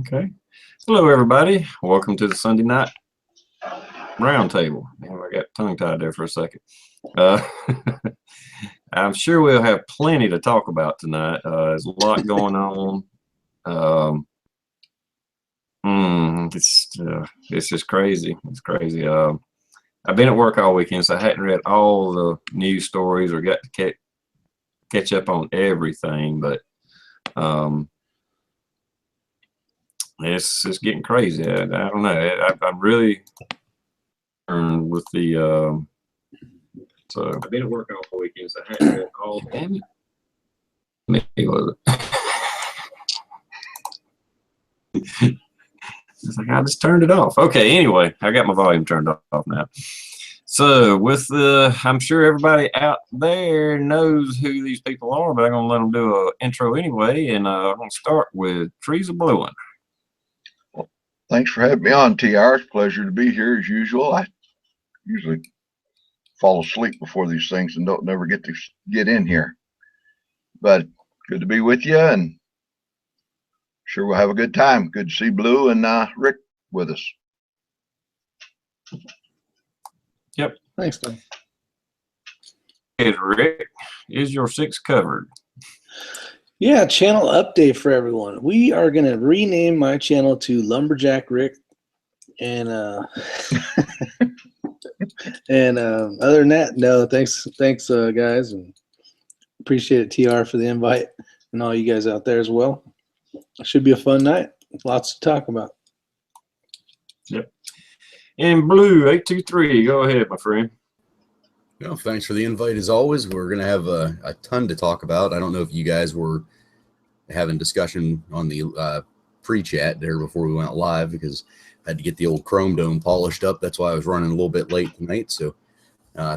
Okay. Hello, everybody. Welcome to the Sunday night roundtable. I got tongue-tied there for a second. Uh, I'm sure we'll have plenty to talk about tonight. There's a lot going on. It's just crazy. It's crazy. I've been at work all weekend, so I hadn't read all the news stories or got to catch up on everything. But it's getting crazy. I don't know. I'm really with the so I've been at work all weekend, so I had to read all. Damn it! Maybe was it? It's like I just turned it off. Okay. Anyway, I got my volume turned off now. So with the, I'm sure everybody out there knows who these people are, but I'm gonna let them do an intro anyway, and I'm gonna start with Trees of Blowing. Thanks for having me on, TR. It's a pleasure to be here as usual. I usually fall asleep before these things and don't never get to get in here. But good to be with you, and sure we'll have a good time. Good to see Blue and Rick with us. Yep. Thanks, Tom. Rick, is your six covered? Yeah, channel update for everyone. We are going to rename my channel to Lumberjack Rick. And and other than that, no, thanks guys, and appreciate it, TR, for the invite, and all you guys out there as well. It should be a fun night. Lots to talk about. Yep. And Blue 823, go ahead, my friend. No, thanks for the invite. As always, we're going to have a ton to talk about. I don't know if you guys were having discussion on the pre-chat there before we went live, because I had to get the old Chrome Dome polished up. That's why I was running a little bit late tonight. So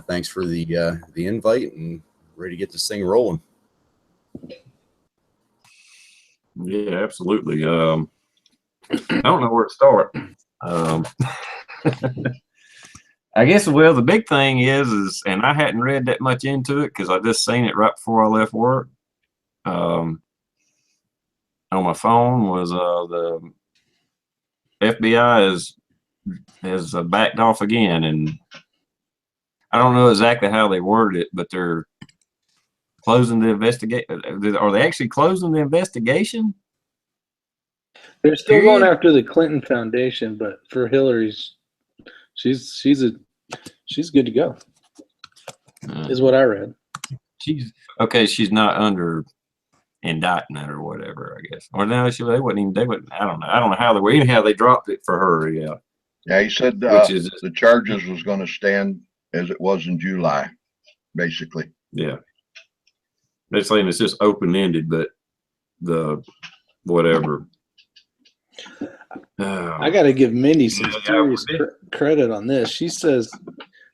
thanks for the invite, and ready to get this thing rolling. Yeah, absolutely. I don't know where to start. I guess, well, the big thing is, and I hadn't read that much into it because I just seen it right before I left work. On my phone was the FBI has backed off again, and I don't know exactly how they worded it, but they're closing the investigation. Are they actually closing the investigation? They're still going after the Clinton Foundation, but for Hillary's, she's good to go. Is what I read. She's okay. She's not under indictment or whatever, I guess. Or no, they wouldn't. I don't know. I don't know how they were. Anyhow, they dropped it for her. Yeah. Yeah, he said the charges was going to stand as it was in July, basically. Yeah. They're saying it's just open ended, but the whatever. I got to give Mindy some serious credit on this. She says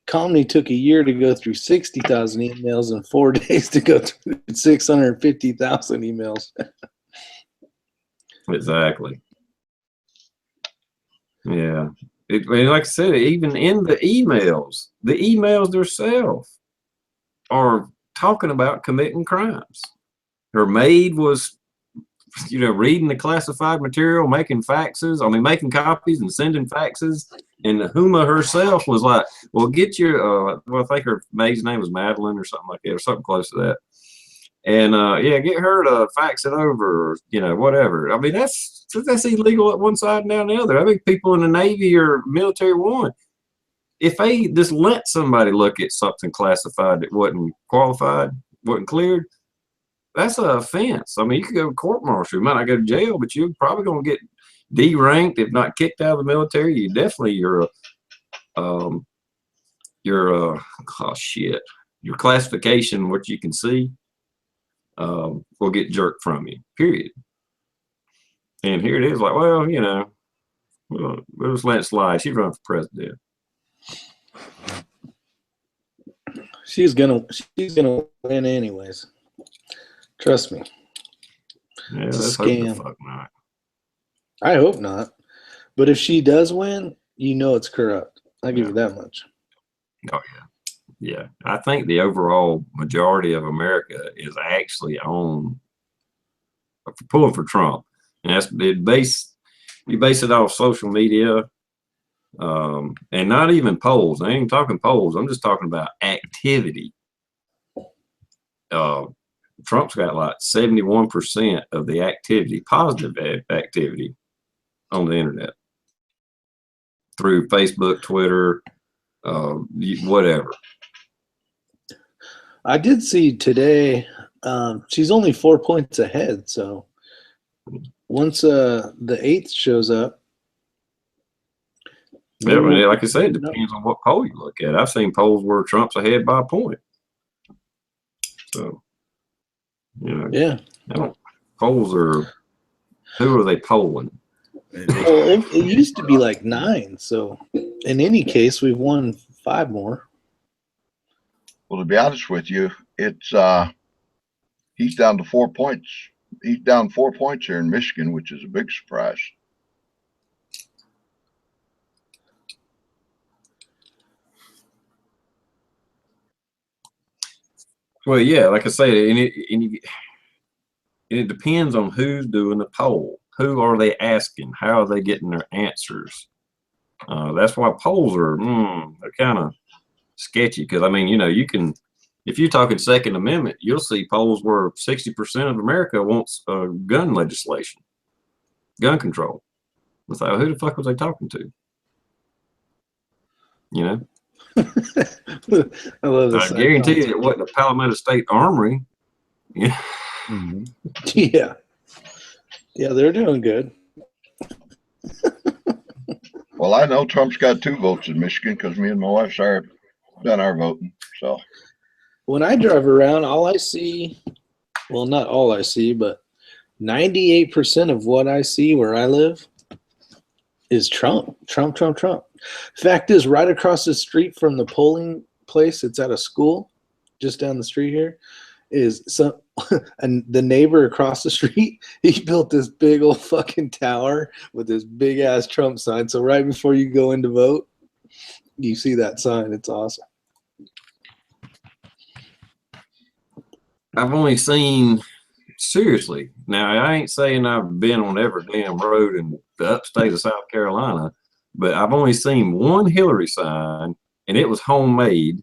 Comey took a year to go through 60,000 emails and 4 days to go through 650,000 emails. Exactly. Yeah. Like I said, even in the emails themselves are talking about committing crimes. Her maid was, reading the classified material, making copies and sending faxes. And Huma herself was like, well, get your, I think her maid's name was Madeline or something like that, or something close to that. And yeah, get her to fax it over, or, whatever. I mean, that's illegal at one side and down the other. I think people in the Navy or military one, if they just let somebody look at something classified that wasn't qualified, wasn't cleared, that's an offense. I mean, you could go to court-martial. You might not go to jail, but you're probably going to get de-ranked, if not kicked out of the military. You definitely, your classification, what you can see, will get jerked from you, period. And here it is, like, well, we'll just let it slide. She's running for president. She's gonna win anyways. Trust me. Yeah, it's let's a scam. hope the fuck not. I hope not. But if she does win, it's corrupt. I give you that much. Oh yeah. Yeah. I think the overall majority of America is actually pulling for Trump. And that's based you base it off social media, and not even polls. I ain't even talking polls. I'm just talking about activity. Trump's got like 71% of the activity, positive activity on the internet through Facebook, Twitter, whatever. I did see today, she's only 4 points ahead. So once the 8th shows up. Yeah, I mean, like I said, it depends on what poll you look at. I've seen polls where Trump's ahead by a point. So, you know, yeah, polls are, who are they polling? Well, it used to be like 9. So in any case, we've won 5 more. Well, to be honest with you, it's he's down to 4 points. He's down 4 points here in Michigan, which is a big surprise. Well, yeah, like I say, and it depends on who's doing the poll. Who are they asking? How are they getting their answers? That's why polls are they're kind of sketchy. Because I mean, you know, you can, if you're talking Second Amendment, you'll see polls where 60% of America wants gun legislation, gun control. It's like, who the fuck was they talking to? You know, I love this. I guarantee you it wasn't the Palmetto State Armory. Yeah. Mm-hmm. Yeah. Yeah, they're doing good. Well, I know Trump's got 2 votes in Michigan because me and my wife started done our voting. So When I drive around, all I see, well, not all I see, but 98% of what I see where I live is Trump. Trump. Fact is, right across the street from the polling place, it's at a school just down the street here, is some and the neighbor across the street, he built this big old fucking tower with this big ass Trump sign. So right before you go in to vote, you see that sign. It's awesome. I've only seen, seriously, now I ain't saying I've been on every damn road in the upstate of South Carolina, but I've only seen one Hillary sign, and it was homemade.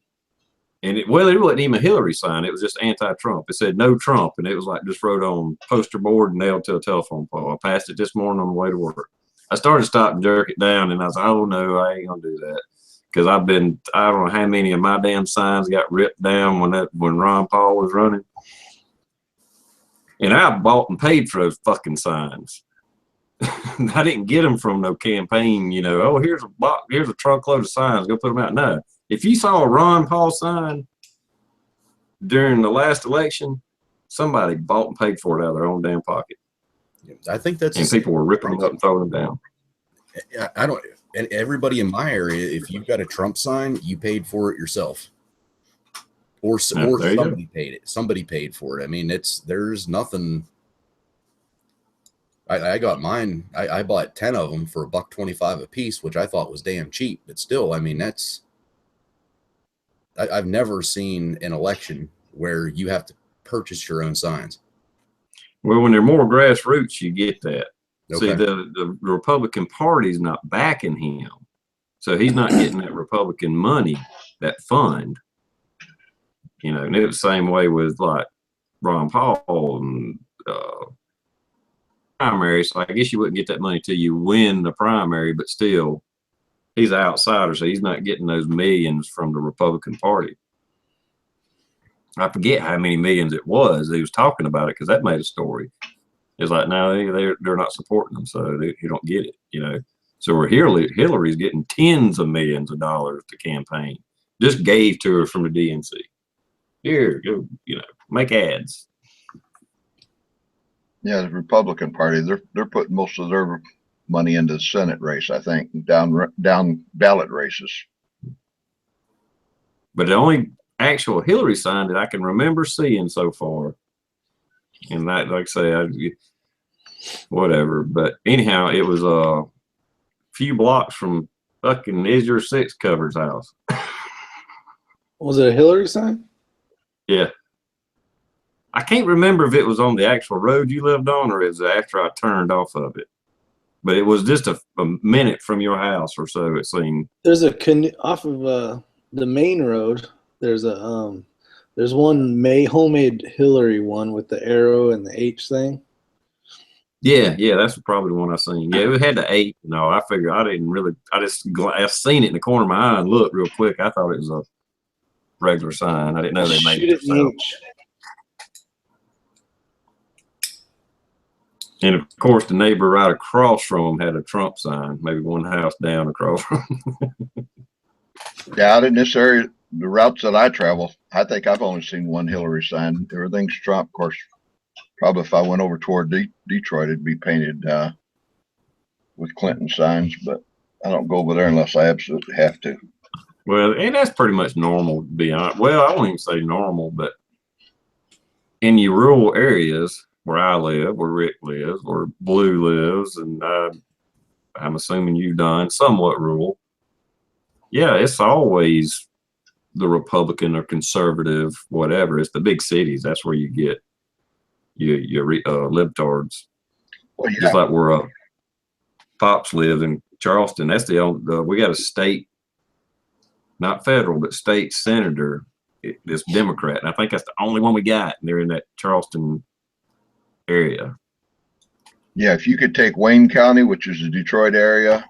And it wasn't even a Hillary sign. It was just anti-Trump. It said no Trump. And it was like just wrote on poster board and nailed to a telephone pole. I passed it this morning on the way to work. I started to stop and jerk it down, and I was like, oh no, I ain't gonna do that. Because I don't know how many of my damn signs got ripped down when Ron Paul was running. And I bought and paid for those fucking signs. I didn't get them from no campaign, you know, oh, here's a truckload of signs, go put them out. No. If you saw a Ron Paul sign during the last election, somebody bought and paid for it out of their own damn pocket. I think that's, and people were ripping them up and throwing them down. I don't, and everybody in my area, if you've got a Trump sign, you paid for it yourself, or somebody paid it. Somebody paid for it. I mean, there's nothing. I got mine. I bought 10 of them for $1.25 a piece, which I thought was damn cheap. But still, I mean, I've never seen an election where you have to purchase your own signs. Well, when they're more grassroots, you get that. Okay. See, the Republican Party's not backing him, so he's not getting that Republican money, that fund. You know, and it was the same way with like Ron Paul and primary. So I guess you wouldn't get that money till you win the primary, but still, he's an outsider, so he's not getting those millions from the Republican Party. I forget how many millions it was. He was talking about it because that made a story. It's like, no, they're not supporting them, so you don't get it, you know. So where Hillary's getting tens of millions of dollars to campaign, just gave to her from the DNC. Here, go, you know, make ads. Yeah, the Republican Party, they're putting most of their money into the Senate race, I think, down ballot races. But the only actual Hillary sign that I can remember seeing so far, and that, like I say, whatever. But anyhow, it was a few blocks from fucking Is Your Six Cover's house. Was it a Hillary sign? Yeah. I can't remember if it was on the actual road you lived on or it was after I turned off of it. but it was just a minute from your house or so. It seemed. There's a off of the main road. There's a there's one homemade Hillary one with the arrow and the H thing. Yeah, that's probably the one I seen. Yeah, it had the 8. No, I figured I didn't really. I seen it in the corner of my eye and looked real quick. I thought it was a regular sign. I didn't know they made Shoot it it in the themselves. H. And of course, the neighbor right across from them had a Trump sign, maybe one house down across from them. Yeah, out in this area, the routes that I travel, I think I've only seen one Hillary sign. Everything's Trump. Of course, probably if I went over toward Detroit, it'd be painted with Clinton signs, but I don't go over there unless I absolutely have to. Well, and that's pretty much normal, to be honest. Well, I won't even say normal, but in your rural areas where I live, where Rick lives, where Blue lives, and I'm assuming you've done somewhat rural. Yeah, it's always the Republican or conservative, whatever. It's the big cities. That's where you get your libtards. Well, yeah, Just like where Pops lives in Charleston. That's the only. We got a state, not federal, but state senator. This Democrat, and I think that's the only one we got. And they're in that Charleston area. yeah. If you could take Wayne County, which is the Detroit area,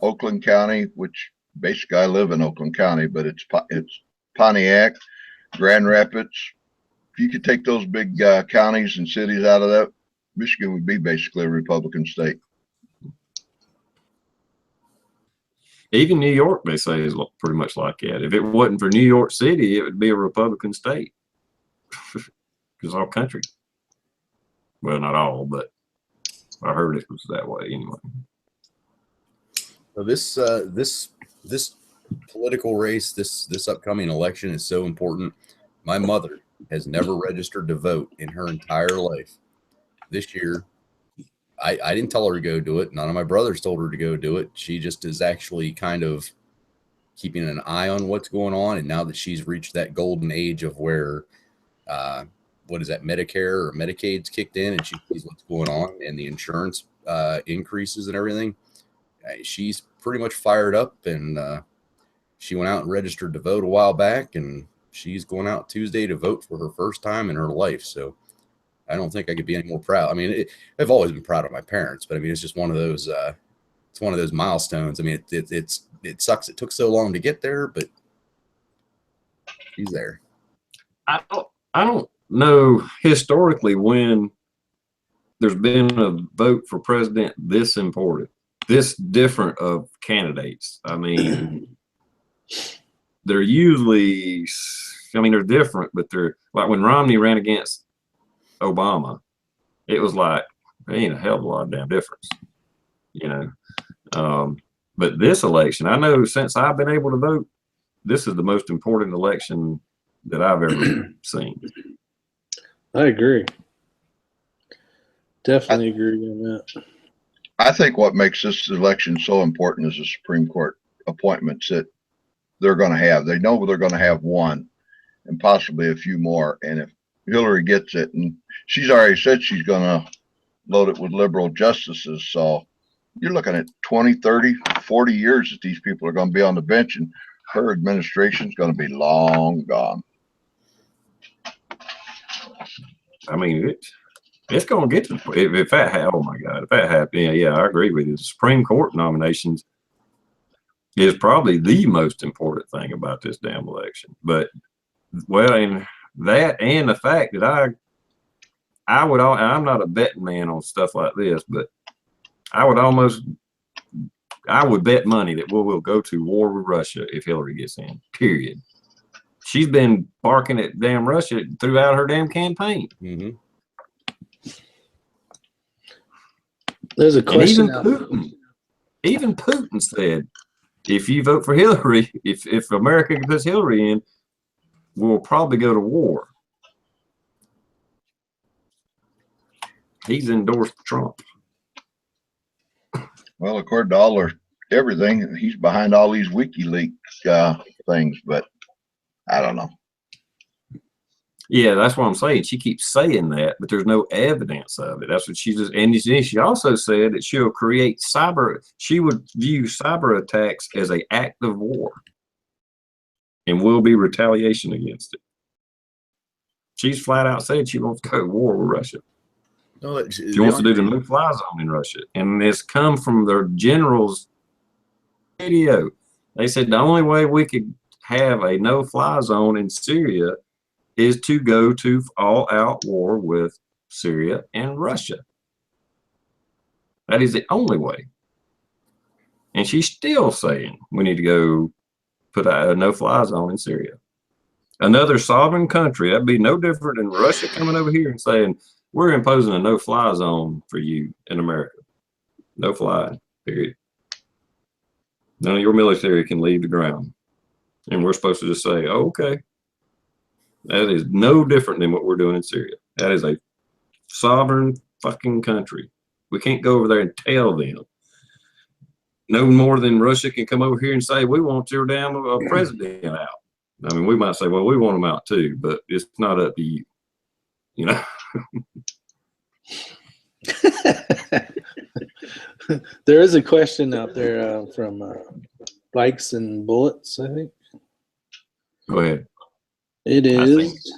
Oakland County, which basically I live in Oakland County, but it's Pontiac, Grand Rapids. If you could take those big counties and cities out of that, Michigan would be basically a Republican state. Even New York, they say, is pretty much like that. If it wasn't for New York City, it would be a Republican state. Because all country. Well, not all, but I heard it was that way anyway. So this political race, this upcoming election is so important. My mother has never registered to vote in her entire life. This year, I didn't tell her to go do it. None of my brothers told her to go do it. She just is actually kind of keeping an eye on what's going on. And now that she's reached that golden age of where, what is that, Medicare or Medicaid's kicked in, and she sees what's going on and the insurance increases and everything, she's pretty much fired up. And she went out and registered to vote a while back, and she's going out Tuesday to vote for her first time in her life. So I don't think I could be any more proud. I mean, I've always been proud of my parents, but I mean, it's just one of those. It's one of those milestones. I mean, it sucks. It took so long to get there, but she's there. I don't know historically when there's been a vote for president this important, this different of candidates. I mean, they're usually. I mean, they're different, but they're like when Romney ran against Obama, it was like there ain't a hell of a lot of damn difference, you know. But this election, I know since I've been able to vote, this is the most important election that I've ever seen. I agree. Definitely agree on that. I think what makes this election so important is the Supreme Court appointments that they're going to have. They know they're going to have one and possibly a few more. And if Hillary gets it, and she's already said she's going to load it with liberal justices. So you're looking at 20, 30, 40 years that these people are going to be on the bench, and her administration is going to be long gone. I mean, it's going to get to if that. Oh my God, if that happened, yeah, I agree with you. The Supreme Court nominations is probably the most important thing about this damn election. But well, and that and the fact that I would, I'm not a betting man on stuff like this, but I would bet money that we'll go to war with Russia if Hillary gets in, period. She's been barking at damn Russia throughout her damn campaign. Mm-hmm. There's a question. Even Putin said, if you vote for Hillary, if America puts Hillary in, we'll probably go to war. He's endorsed Trump. Well, according to all everything, he's behind all these WikiLeaks things, but I don't know. Yeah, that's what I'm saying. She keeps saying that, but there's no evidence of it. That's what she just, and she also said that she'll create she would view cyber attacks as an act of war and will be retaliation against it. She's flat out said she wants to go to war with Russia. No, She wants to do the no-fly zone in Russia. And it's come from their generals' video. They said the only way we could have a no-fly zone in Syria is to go to all-out war with Syria and Russia. That is the only way. And she's still saying we need to go put a no-fly zone in Syria. Another sovereign country, that'd be no different than Russia coming over here and saying, we're imposing a no-fly zone for you in America. No flying, period. None of your military can leave the ground. And we're supposed to just say, oh, okay. That is no different than what we're doing in Syria. That is a sovereign fucking country. We can't go over there and tell them. No more than Russia can come over here and say, we want your damn president out. I mean, we might say, well, we want him out too, but it's not up to you. You know? There is a question out there from Bikes and Bullets, I think. Go ahead. It is.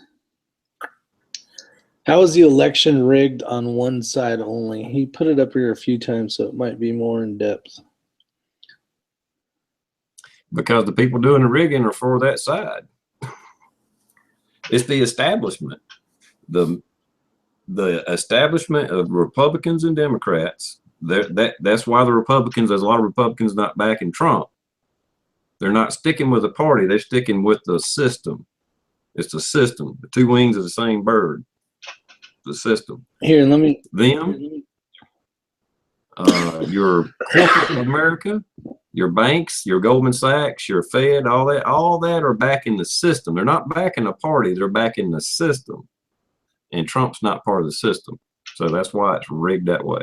How is the election rigged on one side only? He put it up here a few times, so it might be more in depth. Because the people doing the rigging are for that side. It's the establishment. The establishment of Republicans and Democrats. That's why the Republicans, there's a lot of Republicans not backing Trump. They're not sticking with the party. They're sticking with the system. It's the system. The two wings of the same bird. The system. Here, let me. Them. Your corporate America, your banks, your Goldman Sachs, your Fed, all that are backing the system. They're not backing a party. They're backing the system. And Trump's not part of the system. So that's why it's rigged that way.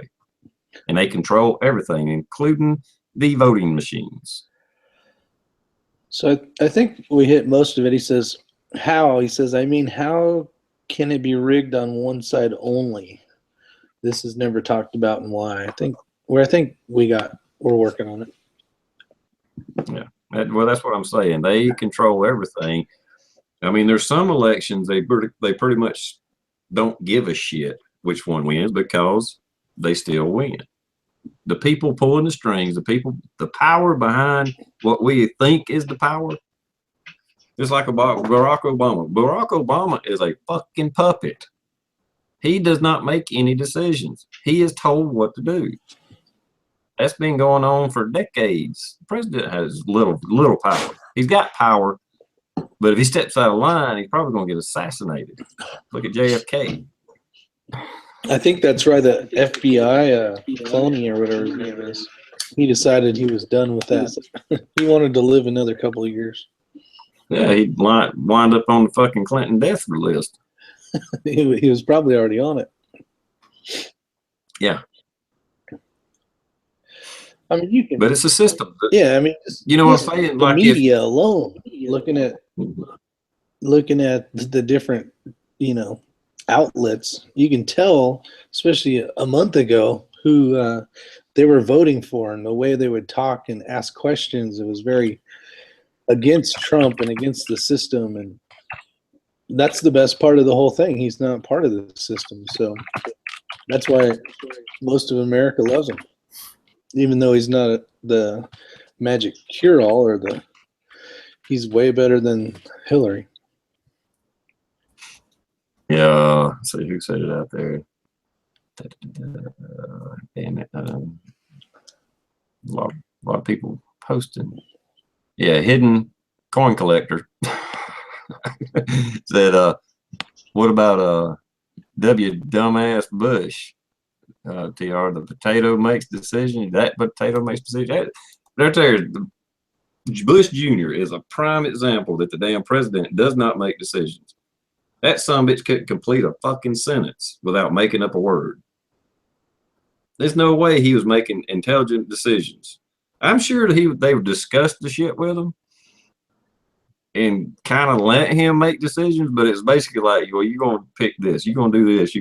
And they control everything, including the voting machines. So I think we hit most of it. He says, how? He says, I mean, how can it be rigged on one side only? This is never talked about and why. I think we're working on it. Yeah. Well, that's what I'm saying. They control everything. I mean, there's some elections they pretty much don't give a shit which one wins because they still win. The people pulling the strings, the power behind what we think is the power. Just like about Barack Obama. Barack Obama is a fucking puppet. He does not make any decisions. He is told what to do. That's been going on for decades. The president has little power. He's got power, but if he steps out of line, he's probably going to get assassinated. Look at JFK. I think that's right. The FBI cloning or whatever his name is. He decided he was done with that. He wanted to live another couple of years. Yeah, he'd wind up on the fucking Clinton death list. He was probably already on it. Yeah. I mean, you can. But it's a system. Yeah, I mean, you know what I'm saying? The media alone, looking at the different, outlets, you can tell, especially a month ago, who they were voting for and the way they would talk and ask questions. It was very against Trump and against the system, and that's the best part of the whole thing. He's not part of the system, so that's why most of America loves him, even though he's not the magic cure-all he's way better than Hillary. Yeah, so who said it out there? Damn it. A lot of people posting. Yeah, hidden coin collector said, what about W dumbass Bush? TR, the potato makes decisions. That potato makes decisions. Bush Jr. is a prime example that the damn president does not make decisions. That sumbitch couldn't complete a fucking sentence without making up a word. There's no way he was making intelligent decisions. I'm sure that they've discussed the shit with him, and kind of let him make decisions, but it's basically like, well, you're going to pick this, you're going to do this,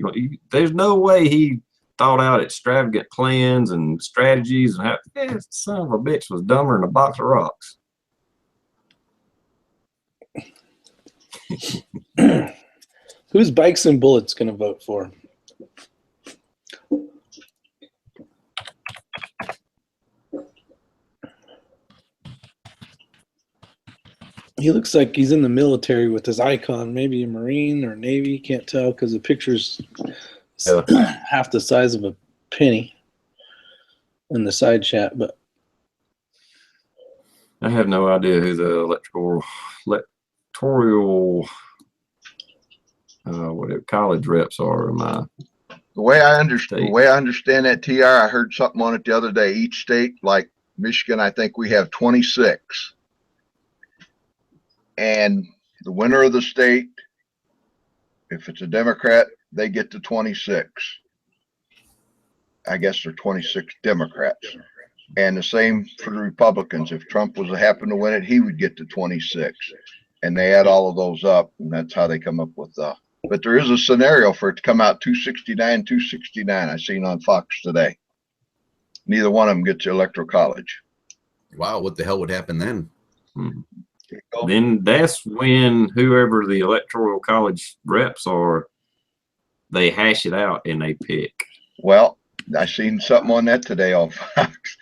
there's no way he thought out extravagant plans and strategies and son of a bitch was dumber than a box of rocks. Who's Bikes and Bullets going to vote for? He looks like he's in the military with his icon, maybe a Marine or Navy. Can't tell because the picture's half the size of a penny in the side chat. But I have no idea who the electoral college reps are in my The way I understand that, TR, I heard something on it the other day. Each state, like Michigan, I think we have 26. And the winner of the state, if it's a Democrat, they get to 26. I guess they're 26 Democrats. And the same for the Republicans. If Trump was to happen to win it, he would get to 26. And they add all of those up, and that's how they come up with but there is a scenario for it to come out 269, 269. I seen on Fox today. Neither one of them gets the electoral college. Wow, what the hell would happen then? Then that's when whoever the electoral college reps are, they hash it out and they pick. Well, I seen something on that today on Fox.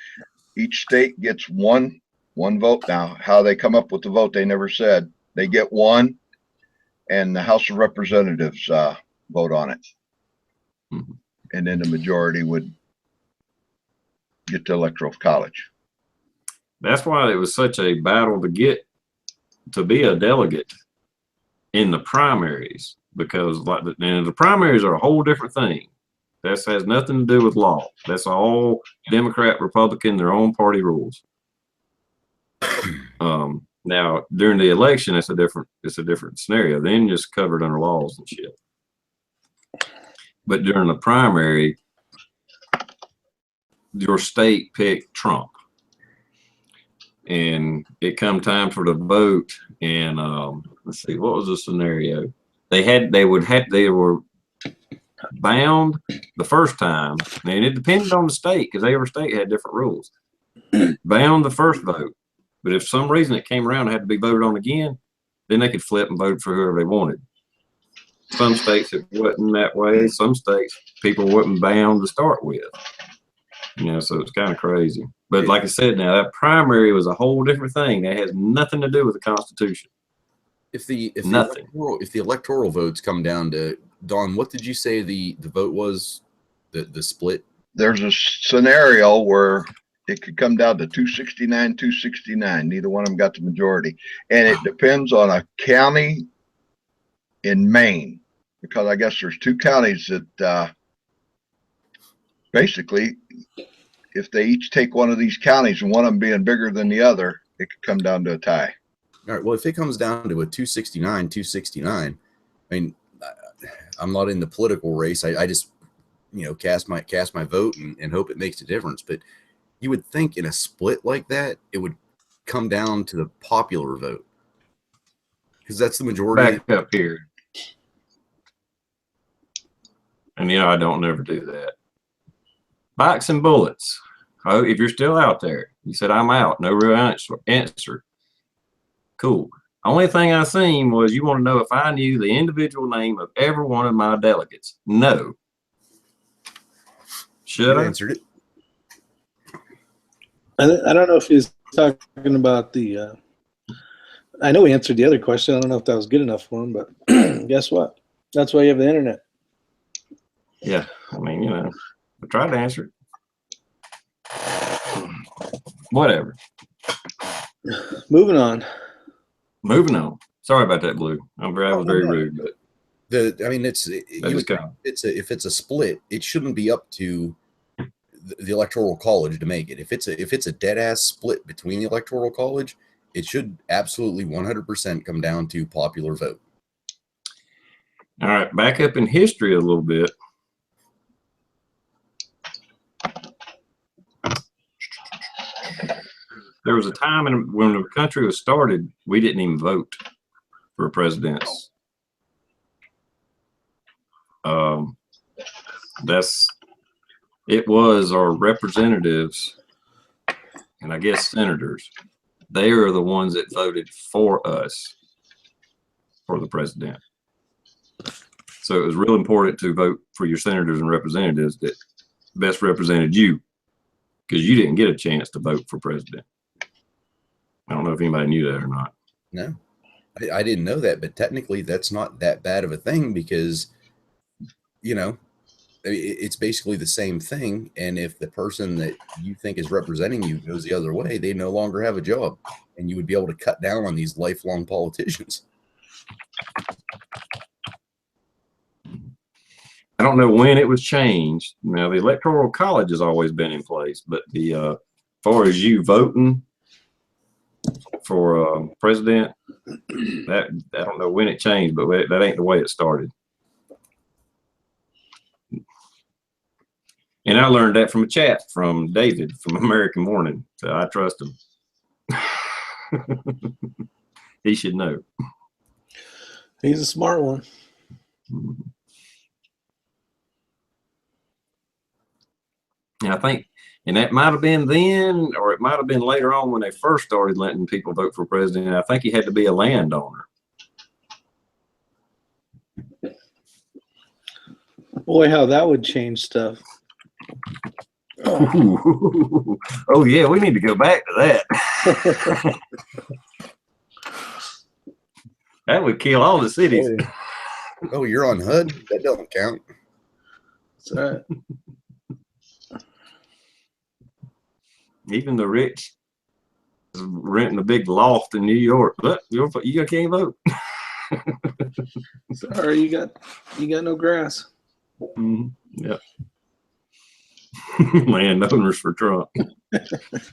Each state gets one vote. Now, how they come up with the vote, they never said. They get one, and the House of Representatives vote on it. Mm-hmm. And then the majority would get the electoral college. That's why it was such a battle to get to be a delegate in the primaries, because the primaries are a whole different thing. That has nothing to do with law. That's all Democrat, Republican, their own party rules. Now during the election, it's a different scenario. Then you're just covered under laws and shit. But during the primary, your state picked Trump. And it come time for the vote, and let's see, what was the scenario? They were bound the first time, and it depended on the state because every state had different rules. Bound the first vote, but if for some reason it came around and had to be voted on again, then they could flip and vote for whoever they wanted. Some states it wasn't that way. Some states people wasn't bound to start with. So it's kind of crazy. But like I said, now that primary was a whole different thing. That has nothing to do with the Constitution. If the electoral votes come down to, Don, what did you say the vote was? The split? There's a scenario where it could come down to 269, 269. Neither one of them got the majority. And it depends on a county in Maine, because I guess there's two counties that basically, if they each take one of these counties and one of them being bigger than the other, it could come down to a tie. All right. Well, if it comes down to a 269, 269, I mean, I'm not in the political race. I just, cast my vote and hope it makes a difference. But you would think in a split like that, it would come down to the popular vote, because that's the majority. Back up here. And I don't never do that. Bikes and Bullets. Oh, if you're still out there, you said I'm out. No real answer. Cool. Only thing I seen was you want to know if I knew the individual name of every one of my delegates. No. Should I? Answered it. I don't know if he's talking about the. I know he answered the other question. I don't know if that was good enough for him, but guess what? That's why you have the internet. Yeah, I mean, I tried to answer it. Whatever. Moving on. Sorry about that, Blue. I was very rude, but if it's a split, it shouldn't be up to the electoral college to make it. If it's a dead ass split between the electoral college, it should absolutely 100% come down to popular vote. All right, back up in history a little bit. there was a time when the country was started, we didn't even vote for presidents. It was our representatives and I guess senators. They are the ones that voted for us for the president. So it was real important to vote for your senators and representatives that best represented you, because you didn't get a chance to vote for president. I don't know if anybody knew that or not. No, I didn't know that, but technically that's not that bad of a thing because, you know, it's basically the same thing. And if the person that you think is representing you goes the other way, they no longer have a job, and you would be able to cut down on these lifelong politicians. I don't know when it was changed. Now the Electoral College has always been in place, but the as far as you voting for president, that I don't know when it changed, but that ain't the way it started. And I learned that from a chat from David from American Morning, so I trust him. He should know. He's a smart one. And I think, and that might have been then, or it might have been later on when they first started letting people vote for president. I think you had to be a landowner. Boy, how that would change stuff. Oh, oh yeah, we need to go back to that. That would kill all the cities. Oh, you're on HUD? That doesn't count. That's right. Even the rich renting a big loft in New York, but you can't vote. Sorry, you got no grass. Yeah. Landowners for Trump.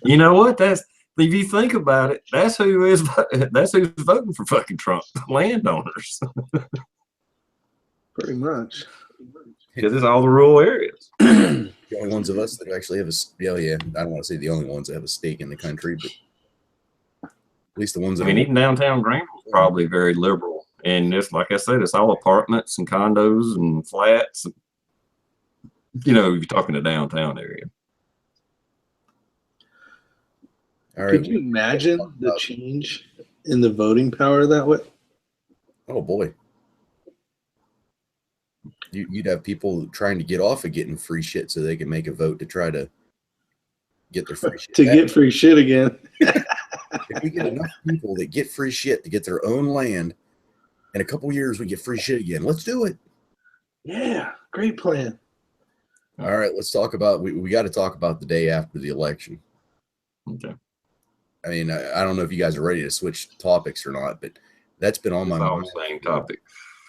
You know what? If you think about it, that's who's voting for fucking Trump. Landowners. Pretty much. Because it's all the rural areas. The only ones of us that actually have yeah, I don't want to say the only ones that have a stake in the country, but at least the ones that even downtown Greenville is probably very liberal. And just like I said, it's all apartments and condos and flats. You know, if you're talking the downtown area. All right. Could you imagine the change in the voting power that way? Oh boy. You'd have people trying to get off of getting free shit so they can make a vote to try to get their free shit. Get free shit again. If we get enough people that get free shit to get their own land, in a couple years we get free shit again. Let's do it. Yeah, great plan. All right, let's talk about we got to talk about the day after the election. Okay. I mean, I don't know if you guys are ready to switch topics or not, but that's been on my mind. It's all the same topic.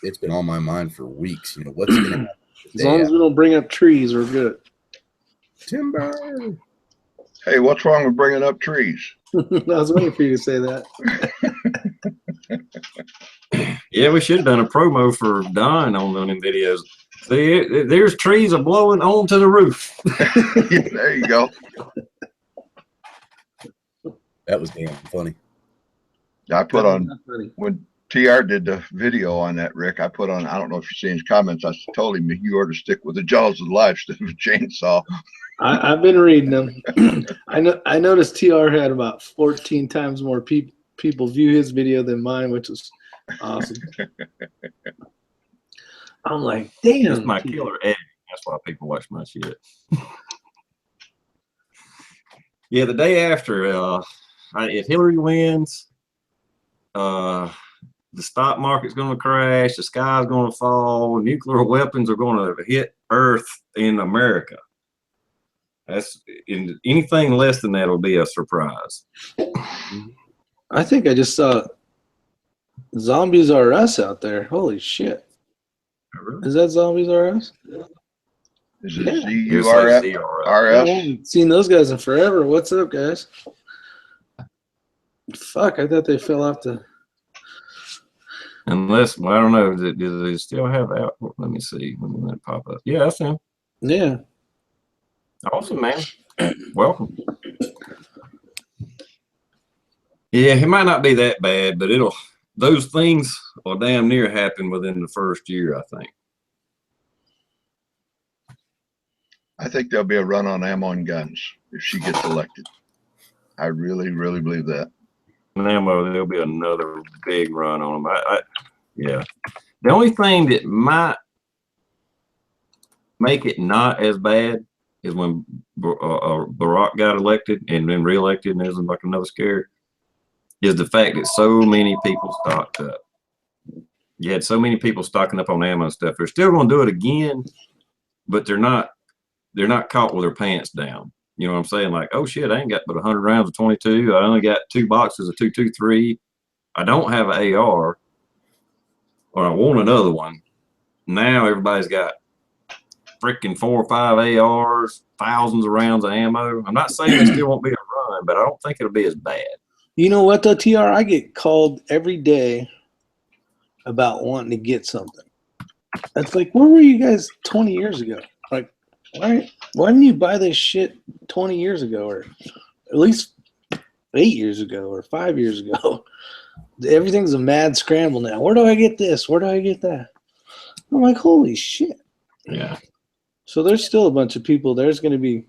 It's been on my mind for weeks. You know, what's going to happen? As long as we don't bring up trees, we're good. Timber. Hey, what's wrong with bringing up trees? I was waiting for you to say that. Yeah, we should have done a promo for Don on them videos. See, there's trees are blowing onto the roof. Yeah, there you go. That was damn funny. I put on, when TR did the video on that, Rick, I put on, I don't know if you've seen his comments, I told him you ought to stick with the jaws of life instead of a chainsaw. I've been reading them. I noticed TR had about 14 times more people view his video than mine, which is awesome. I'm like, damn. It's my killer editing. That's why people watch my shit. Yeah, the day after, if Hillary wins, the stock market's going to crash, the sky's going to fall, nuclear weapons are going to hit Earth in America. Anything less than that will be a surprise. I think I just saw Zombies R Us out there. Holy shit. Really? Is that Zombies R Us? Is it Yeah. ZURS? I haven't seen those guys in forever. What's up, guys? Fuck, I thought they fell off the... Unless, well, I don't know, do they still have out? Let me see. When that pop up? Yeah, that's him. Yeah. Awesome, man. Welcome. Yeah, it might not be that bad, but those things will damn near happen within the first year, I think. I think there'll be a run on ammo and guns if she gets elected. I really, really believe that. Ammo, there'll be another big run on them. Yeah. The only thing that might make it not as bad is when Barack got elected and then reelected, and there's like another scare, is the fact that so many people stocked up. You had so many people stocking up on ammo and stuff. They're still going to do it again, but they're not caught with their pants down. You know what I'm saying? Like, oh shit, I ain't got but 100 rounds of 22. I only got 2 boxes of 223. I don't have an AR, or I want another one. Now everybody's got freaking 4 or 5 ARs, thousands of rounds of ammo. I'm not saying there still won't be a run, but I don't think it'll be as bad. You know what though, TR? I get called every day about wanting to get something. It's like, where were you guys 20 years ago? Like, why didn't you buy this shit 20 years ago, or at least 8 years ago, or 5 years ago? Everything's a mad scramble now. Where do I get this? Where do I get that? I'm like, holy shit. Yeah. So there's still a bunch of people. There's going to be,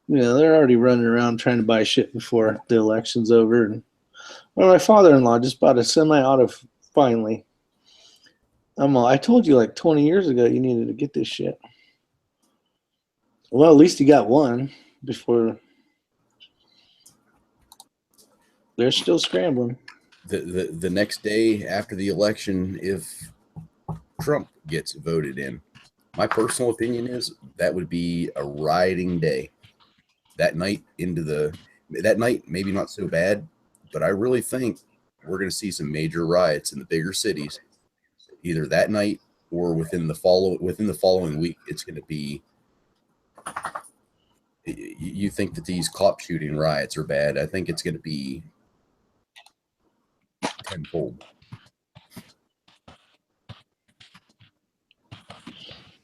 they're already running around trying to buy shit before the election's over. And well, my father-in-law just bought a semi-auto finally. I told you like 20 years ago you needed to get this shit. Well, at least he got one before. They're still scrambling. The next day after the election, if Trump gets voted in, my personal opinion is that would be a rioting day. That night maybe not so bad, but I really think we're going to see some major riots in the bigger cities, either that night or within the following week. It's going to be. You think that these cop shooting riots are bad? I think it's going to be tenfold.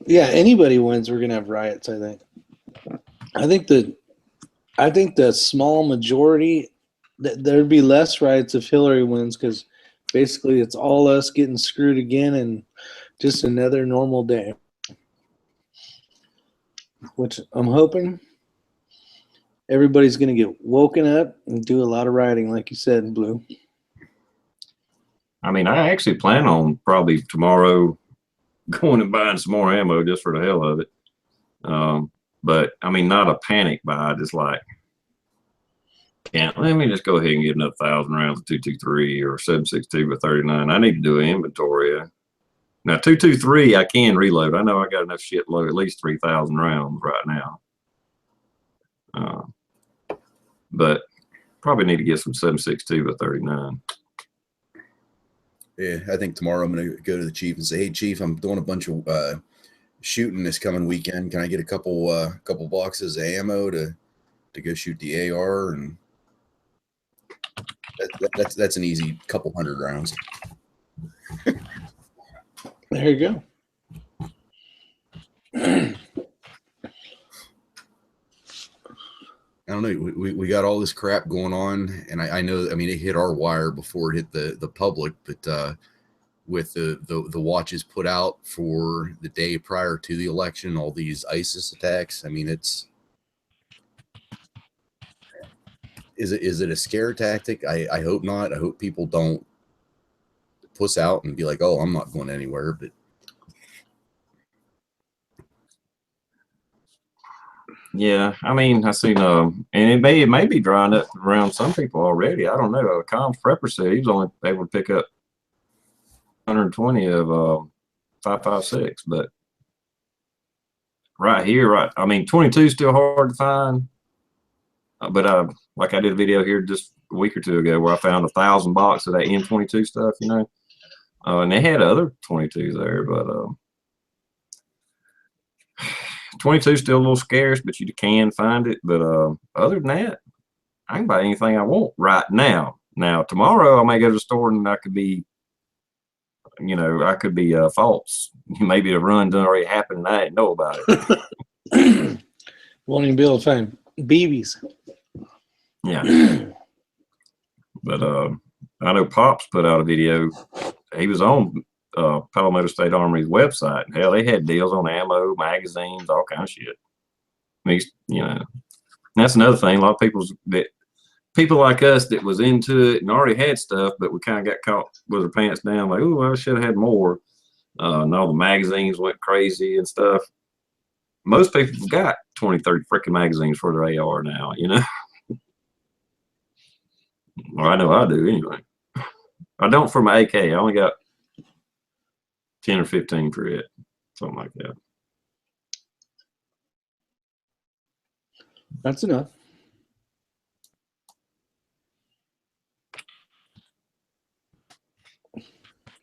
Yeah, anybody wins, we're gonna have riots. I think the small majority, there'd be less riots if Hillary wins, because basically it's all us getting screwed again and just another normal day. Which I'm hoping everybody's gonna get woken up and do a lot of rioting, like you said, Blue. I mean, I actually plan on probably tomorrow going and buying some more ammo just for the hell of it. But I mean, not a panic buy, just like, let me just go ahead and get another 1,000 rounds of 223 or 7.62 by 39. I need to do an inventory. Now 223, I can reload. I know I got enough shit load, at least 3,000 rounds right now. But probably need to get some 7.62 by 39. Yeah, I think tomorrow I'm going to go to the chief and say, "Hey, chief, I'm doing a bunch of shooting this coming weekend. Can I get a couple boxes of ammo to go shoot the AR?" And that's an easy couple hundred rounds. There you go. I don't know. We got all this crap going on, and I know. I mean, it hit our wire before it hit the public, but with the watches put out for the day prior to the election, all these ISIS attacks. I mean, is it a scare tactic? I hope not. I hope people don't puss out and be like, "Oh, I'm not going anywhere." But yeah, I mean, I seen and it may be drying up around some people already. I don't know. Comms Prepper said he was only able to pick up 120 of 5.56, but right here, I mean, 22 is still hard to find. But like I did a video here just a week or two ago where I found 1,000 boxes of that M22 stuff, and they had other 22s there, but 22 is still a little scarce, but you can find it. But other than that, I can buy anything I want right now. Now, tomorrow I may go to the store and I could be, false. Maybe a run done already happened and I didn't know about it. Won't even be able to find BBs. Yeah. But I know Pops put out a video. He was on Palmetto State Armory's website. Hell, they had deals on ammo, magazines, all kind of shit. I mean, you know, that's another thing. A lot of people like us that was into it and already had stuff, but we kind of got caught with our pants down, like, oh, I should have had more. And all the magazines went crazy and stuff. Most people have got 20, 30 freaking magazines for their AR now, you know? Well, I know I do anyway. I don't for my AK. I only got 10 or 15 for it, something like that. That's enough.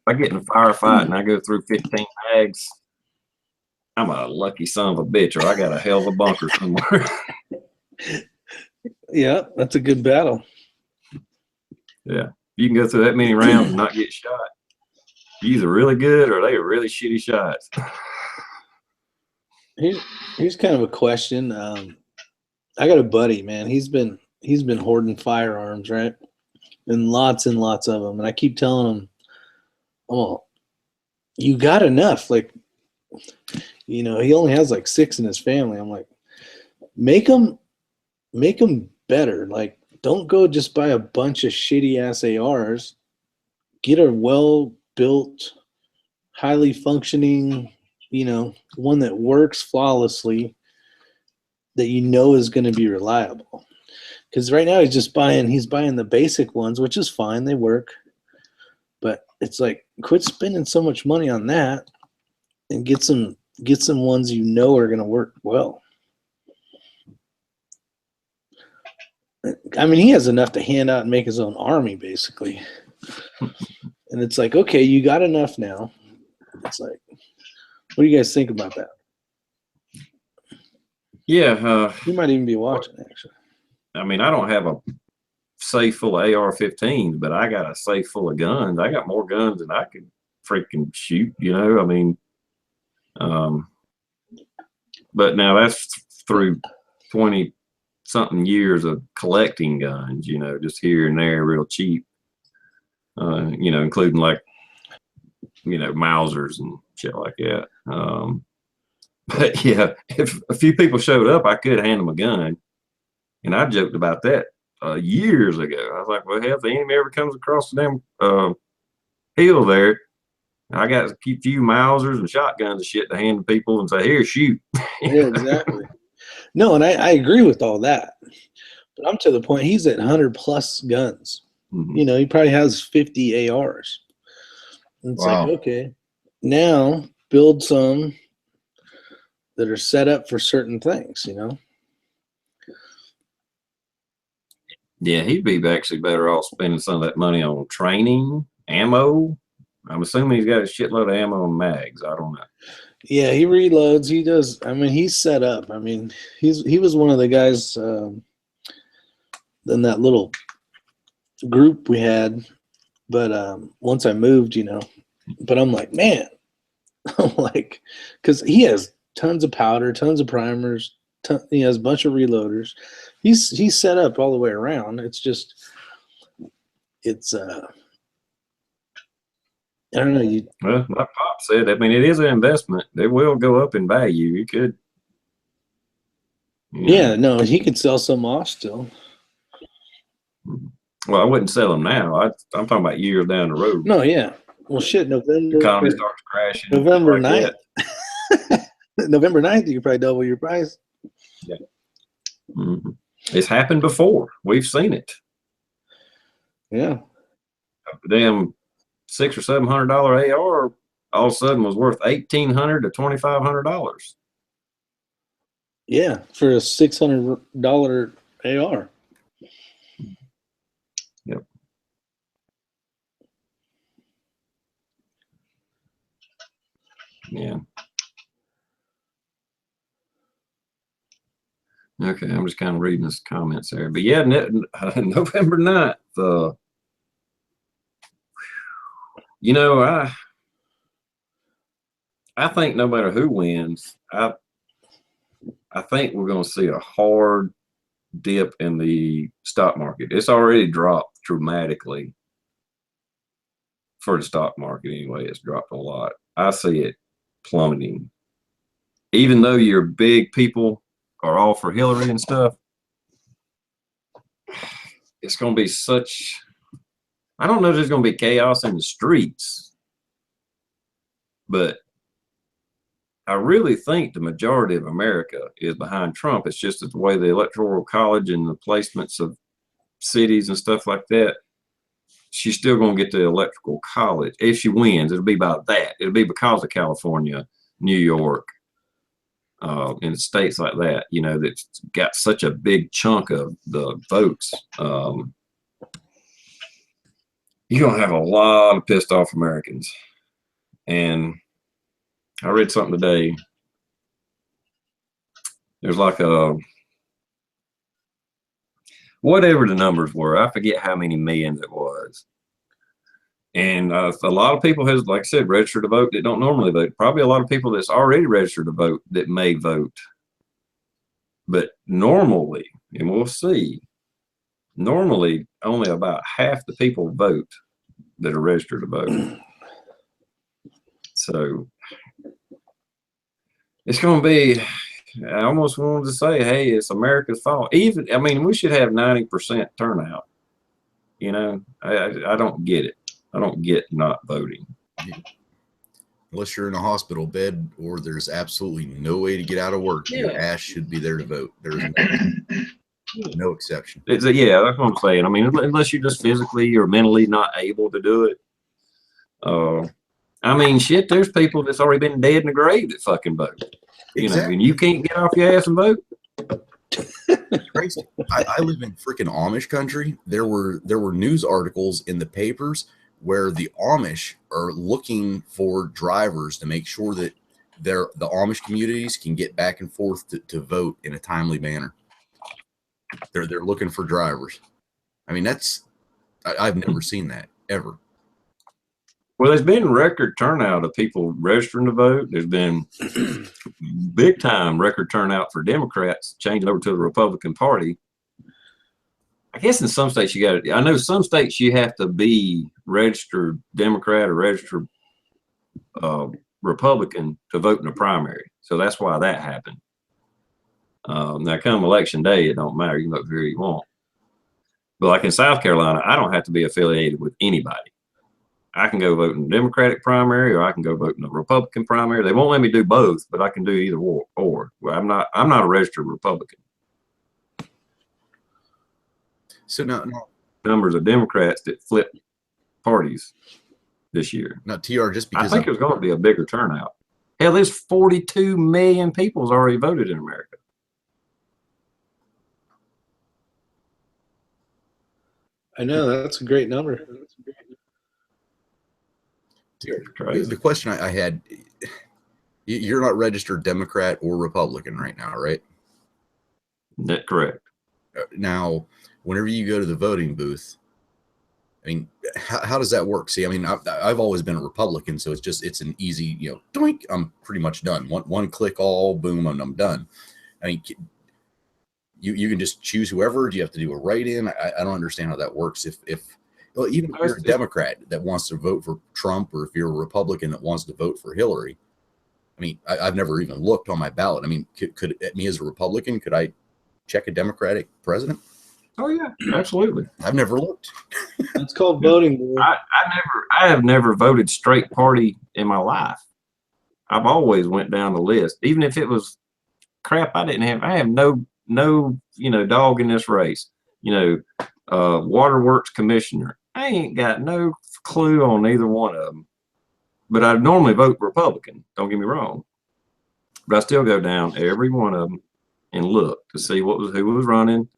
I get in a firefight and I go through 15 bags, I'm a lucky son of a bitch, or I got a hell of a bunker somewhere. Yeah, that's a good battle. Yeah, you can go through that many rounds and not get shot. You're either really good or they are really shitty shots. Here's kind of a question. I got a buddy, man. He's been hoarding firearms, right? And lots of them. And I keep telling him, oh, you got enough. Like, you know, he only has like 6 in his family. I'm like, make them better. Like, don't go just buy a bunch of shitty ass ARs. Get a well built, highly functioning, you know, one that works flawlessly, that you know is going to be reliable. Because right now he's buying the basic ones, which is fine, they work. But it's like, quit spending so much money on that and get some ones you know are going to work well. I mean, he has enough to hand out and make his own army, basically. And it's like, okay, you got enough now. It's like, what do you guys think about that? Yeah. You might even be watching, actually. I mean, I don't have a safe full of AR-15s, but I got a safe full of guns. I got more guns than I could freaking shoot, you know? I mean, but now that's through 20 something years of collecting guns, you know, just here and there, real cheap, you know, including like, you know, Mausers and shit like that. But yeah, if a few people showed up, I could hand them a gun. And I joked about that years ago. I was like, well, hell, if the enemy ever comes across the damn hill there, I got a few Mausers and shotguns and shit to hand to people and say, here, shoot. Yeah, exactly. No, and I agree with all that. But I'm to the point, he's at 100 plus guns. Mm-hmm. You know, he probably has 50 ARs. And it's Wow. like, okay, now build some that are set up for certain things, you know? Yeah, he'd be actually better off spending some of that money on training, ammo. I'm assuming he's got a shitload of ammo and mags. I don't know. Yeah, he reloads. He does. I mean, he's set up. I mean, he was one of the guys in that little group we had. But once I moved, you know, but I'm like, man, I'm like, because he has tons of powder, tons of primers. He has a bunch of reloaders. He's set up all the way around. It's just, it's I don't know. Well, like Pop said, I mean, it is an investment. They will go up in value. You could. Yeah, no, he could sell some off still. Well, I wouldn't sell them now. I'm talking about years down the road. No, yeah. Well, shit, November. The economy starts crashing. November like 9th. November 9th, you could probably double your price. Yeah. Mm-hmm. It's happened before. We've seen it. Yeah. Damn $600 or $700 AR all of a sudden was worth $1,800 to $2,500. Yeah, for a $600 AR. Yep. Yeah. Okay, I'm just kind of reading this comments there, but yeah, November 9th. You know, I think no matter who wins, I think we're going to see a hard dip in the stock market. It's already dropped dramatically for the stock market anyway. It's dropped a lot. I see it plummeting. Even though your big people are all for Hillary and stuff, it's going to be such, I don't know if there's going to be chaos in the streets, but I really think the majority of America is behind Trump. It's just that the way the Electoral College and the placements of cities and stuff like that, she's still going to get the Electoral College. If she wins, it'll be about that. It'll be because of California, New York, in states like that, you know, that's got such a big chunk of the votes. You're going to have a lot of pissed off Americans. And I read something today. There's like a, whatever the numbers were, I forget how many millions it was. And a lot of people has, like I said, registered to vote that don't normally vote. Probably a lot of people that's already registered to vote that may vote. But normally, and we'll see, normally only about half the people vote that are registered to vote. So it's going to be, I almost wanted to say, hey, it's America's fault. Even, I mean, we should have 90% turnout. You know, I don't get it. I don't get not voting. Unless you're in a hospital bed or there's absolutely no way to get out of work, your ass should be there to vote. There is no exception. Yeah, that's what I'm saying. I mean, unless you're just physically or mentally not able to do it. I mean, shit, there's people that's already been dead in the grave that fucking vote. You know, and you can't get off your ass and vote. Crazy. I live in freaking Amish country. There were news articles in the papers where the Amish are looking for drivers to make sure that the Amish communities can get back and forth to vote in a timely manner. They're looking for drivers. I mean, I've never seen that ever. Well, there's been record turnout of people registering to vote. There's been big time record turnout for Democrats changing over to the Republican Party. I guess in some states you got to, I know some states you have to be registered Democrat or registered Republican to vote in the primary. So that's why that happened. Now come election day, it don't matter. You can vote whoever you want. But like in South Carolina, I don't have to be affiliated with anybody. I can go vote in the Democratic primary or I can go vote in the Republican primary. They won't let me do both, but I can do either or. Well, I'm not a registered Republican. So now numbers of Democrats that flip parties this year. Now, TR, just because I think there's going to be a bigger turnout. Hell, there's 42 million people's already voted in America. I know, that's a great number. The question I had, you're not registered Democrat or Republican right now, right? That's correct. Now, whenever you go to the voting booth, I mean, how does that work? See, I mean, I've always been a Republican, so it's an easy, doink, I'm pretty much done. One click, all boom, and I'm done. I mean, you can just choose whoever. Do you have to do a write-in? I don't understand how that works. Well, even if you're a Democrat that wants to vote for Trump, or if you're a Republican that wants to vote for Hillary, I mean, I've never even looked on my ballot. I mean, could me as a Republican, could I check a Democratic president? Oh yeah, absolutely. I've never looked. It's called voting. I have never voted straight party in my life. I've always went down the list, even if it was crap. I have no dog in this race. Waterworks commissioner. I ain't got no clue on either one of them. But I normally vote Republican. Don't get me wrong. But I still go down every one of them and look to see who was running,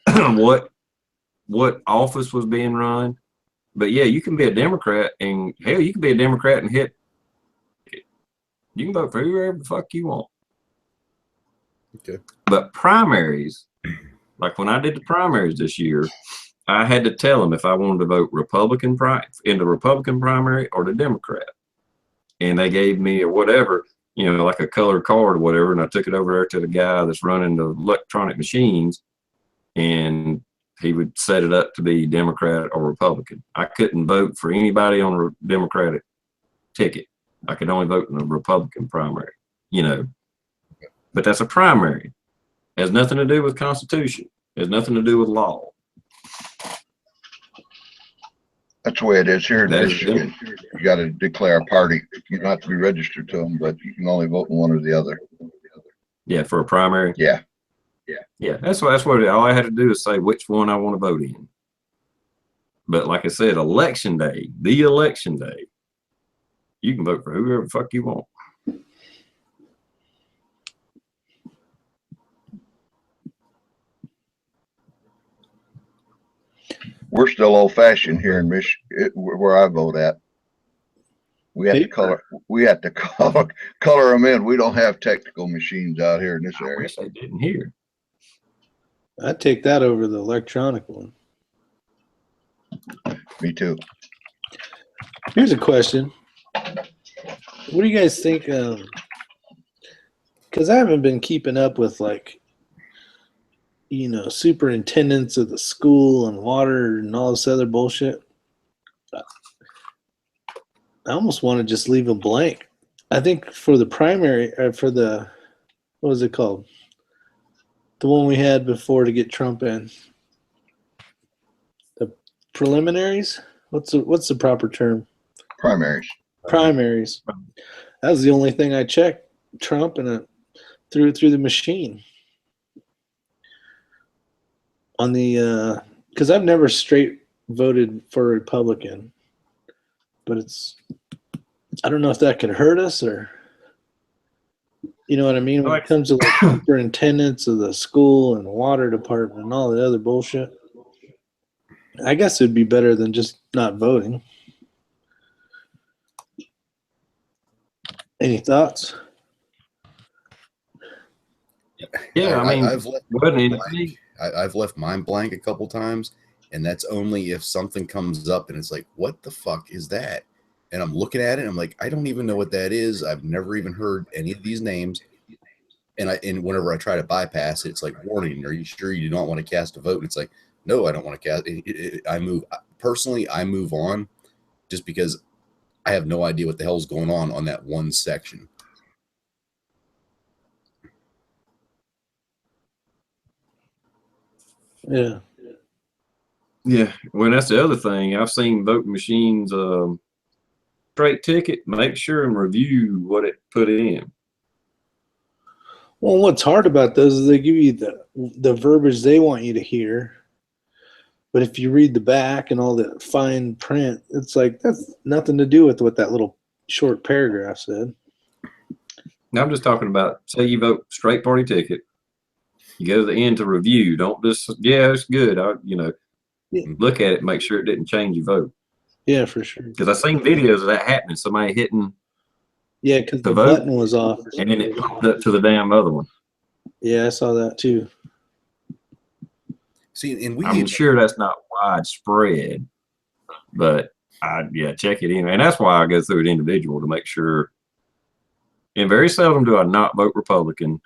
what office was being run. But yeah, you can be a Democrat, and hell, you can be a Democrat and hit. You can vote for whoever the fuck you want. Okay. But primaries, like when I did the primaries this year, I had to tell them if I wanted to vote Republican in the Republican primary or the Democrat. And they gave me or whatever, like a colored card or whatever. And I took it over there to the guy that's running the electronic machines. and he would set it up to be Democrat or Republican. I couldn't vote for anybody on a Democratic ticket. I could only vote in a Republican primary, you know. But that's a primary. It has nothing to do with Constitution. It has nothing to do with law. That's the way it is here in That's Michigan. You got to declare a party. You don't have to be registered to them, but you can only vote in one or the other. Yeah, for a primary. Yeah. Yeah, that's what all I had to do is say which one I want to vote in. But like I said, election day, the election day, you can vote for whoever the fuck you want. We're still old fashioned here in Michigan, where I vote at. We have to color them in. We don't have technical machines out here in this I area. wish I didn't hear. I'd take that over the electronic one. Me too. Here's a question. What do you guys think? Because I haven't been keeping up with, like, you know, superintendents of the school and water and all this other bullshit. I almost want to just leave them blank. I think for the primary, for the, what was it called? The one we had before to get Trump in. The preliminaries? What's the proper term? Primaries. Primaries. That was the only thing I checked. Trump, and it threw it through the machine. On the, because I've never straight voted for a Republican, but I don't know if that could hurt us, or, you know what I mean? When it comes to like superintendents of the school and water department and all the other bullshit, I guess it'd be better than just not voting. Any thoughts? Yeah, I mean, I've left mine blank a couple times, and that's only if something comes up and it's like, what the fuck is that? And I'm looking at it and I'm like, I don't even know what that is. I've never even heard any of these names. And whenever I try to bypass it, it's like, warning, are you sure you do not want to cast a vote? And it's like, no, I don't want to cast it. I move on just because I have no idea what the hell's going on that one section. Yeah. Yeah. Well, that's the other thing. I've seen voting machines, straight ticket, make sure and review what it put in. Well, what's hard about those is they give you the verbiage they want you to hear. But if you read the back and all the fine print, it's like that's nothing to do with what that little short paragraph said. Now, I'm just talking about, say you vote straight party ticket, you go to the end to review. Don't just, yeah, it's good. Look at it, make sure it didn't change your vote. Yeah, for sure. Because I've seen videos of that happening. Somebody hitting because the vote, button was off, and then it popped up to the damn other one. Yeah, I saw that too. See, and I'm sure that's not widespread, but check it in, and that's why I go through it individual to make sure. And very seldom do I not vote Republican.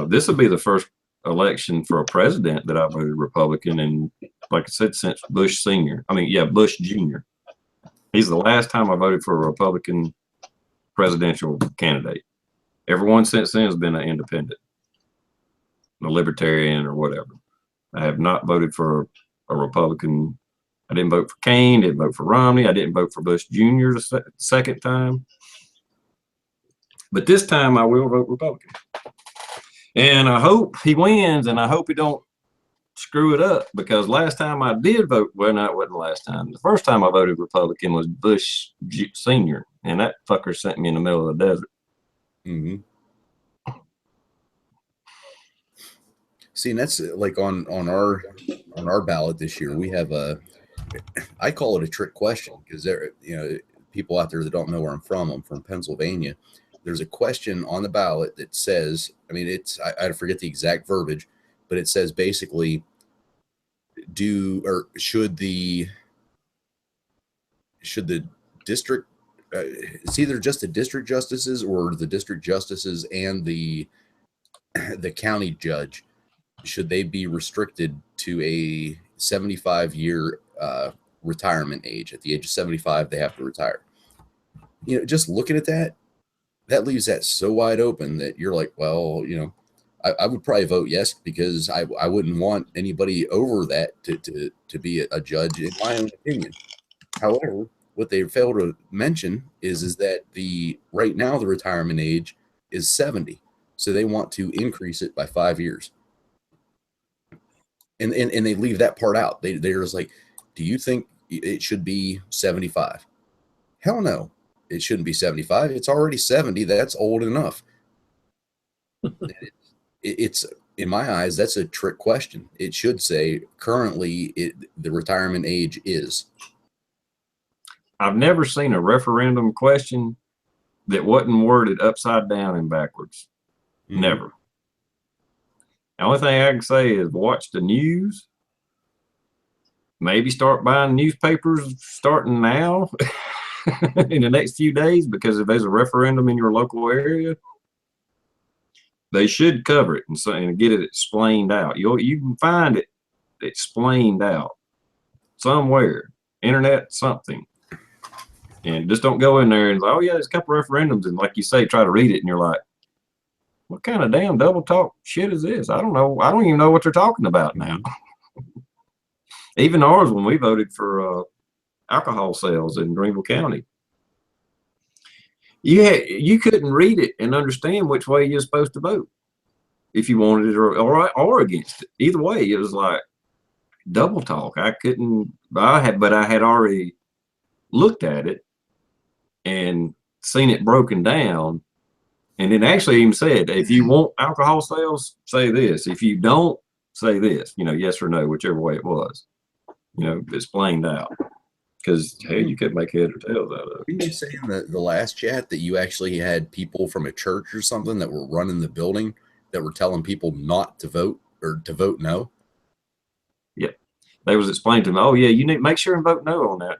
This will be the first election for a president that I voted Republican, and like I said, since Bush Senior. Bush Junior. He's the last time I voted for a Republican presidential candidate. Everyone since then has been an independent, a libertarian, or whatever. I have not voted for a Republican. I didn't vote for Kane, didn't vote for Romney. I didn't vote for Bush Jr. the second time. But this time I will vote Republican. And I hope he wins, and I hope he don't screw it up, because last time I did vote, well, no, it wasn't the last time. The first time I voted Republican was Bush Senior, and that fucker sent me in the middle of the desert. Mm-hmm. See, and that's like on our ballot this year. We have I call it a trick question, because there, people out there that don't know where I'm from Pennsylvania. There's a question on the ballot that says, I forget the exact verbiage, but it says basically, should the district, it's either just the district justices or the district justices and the county judge, should they be restricted to a 75-year retirement age? At the age of 75, they have to retire. You know, just looking at that, that leaves that so wide open that you're like, well, you know, I would probably vote yes, because I wouldn't want anybody over that to be a judge, in my own opinion. However, what they fail to mention is that right now the retirement age is 70, so they want to increase it by 5 years, and they leave that part out. They're just like, do you think it should be 75? Hell no, it shouldn't be 75. It's already 70. That's old enough. It's, in my eyes, that's a trick question. It should say currently the retirement age is. I've never seen a referendum question that wasn't worded upside down and backwards. Mm-hmm. Never. The only thing I can say is watch the news. Maybe start buying newspapers starting now in the next few days, because if there's a referendum in your local area, they should cover it and get it explained out. You can find it explained out somewhere, internet, something. And just don't go in there and, oh yeah, there's a couple referendums, and like you say, try to read it, and you're like, what kind of damn double talk shit is this? I don't know. I don't even know what they're talking about now. Even ours, when we voted for alcohol sales in Greenville County, you couldn't read it and understand which way you're supposed to vote if you wanted it or against it. Either way, it was like double talk. I couldn't. But I had already looked at it and seen it broken down, and it actually even said, if you want alcohol sales, say this. If you don't, say this. You know, yes or no, whichever way it was. You know, explained out. Because, hey, you could make head or tails out of it. Didn't you say in the last chat that you actually had people from a church or something that were running the building that were telling people not to vote or to vote no? Yep. They was explaining to them, oh, yeah, you need to make sure and vote no on that.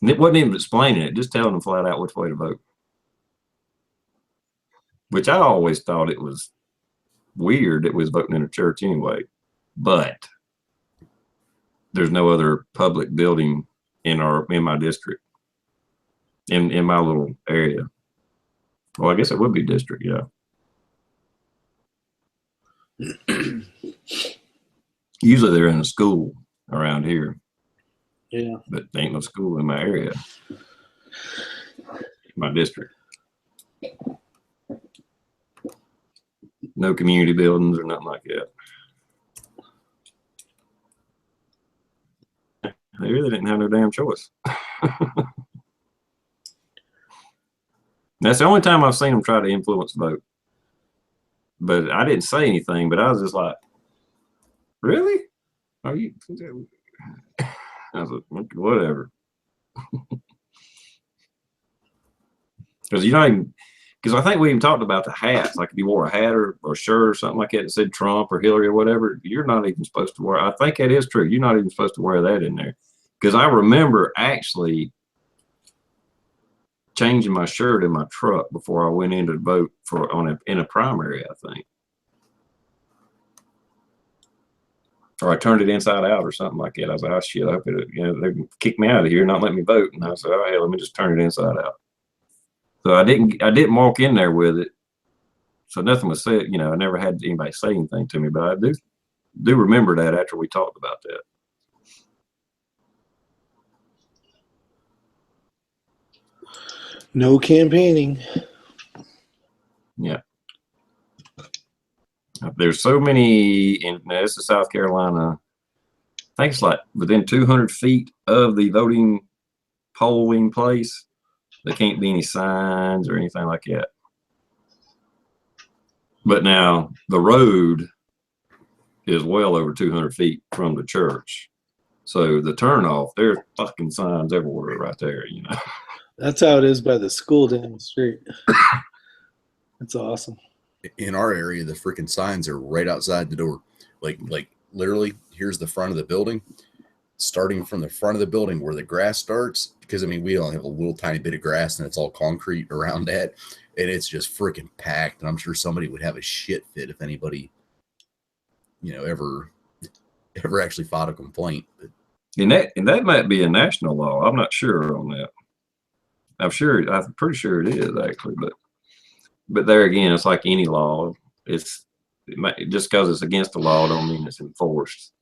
And it wasn't even explaining it, just telling them flat out which way to vote. Which I always thought it was weird that we was voting in a church anyway. But there's no other public building in my district, in my little area. Well, I guess it would be district, yeah. Usually they're in a school around here. Yeah. But there ain't no school in my area. My district. No community buildings or nothing like that. They really didn't have no damn choice. That's the only time I've seen them try to influence the vote. But I didn't say anything, but I was just like, really? Are you? I was like, whatever. Because because I think we even talked about the hats. Like if you wore a hat or a shirt or something like that that said Trump or Hillary or whatever, you're not even supposed to wear. I think that is true. You're not even supposed to wear that in there. Because I remember actually changing my shirt in my truck before I went in to vote in a primary, I think. Or I turned it inside out or something like that. I was like, oh shit, I hope they kick me out of here, not let me vote. And I said, oh hell, let me just turn it inside out. So I didn't walk in there with it. So nothing was said, I never had anybody say anything to me, but I do remember that after we talked about that. No campaigning. Yeah. There's so many this is South Carolina. I think it's like within 200 feet of the voting polling place. There can't be any signs or anything like that. But now the road is well over 200 feet from the church. So the turnoff, there's fucking signs everywhere right there, That's how it is by the school down the street. That's awesome. In our area, the freaking signs are right outside the door. Like literally, here's the front of the building. starting from the front of the building where the grass starts, because I mean, we only have a little tiny bit of grass and it's all concrete around that, and it's just freaking packed. And I'm sure somebody would have a shit fit if anybody, ever actually filed a complaint. But, And that might be a national law. I'm not sure on that. I'm pretty sure it is actually, but there again, it's like any law. Just because it's against the law don't mean it's enforced.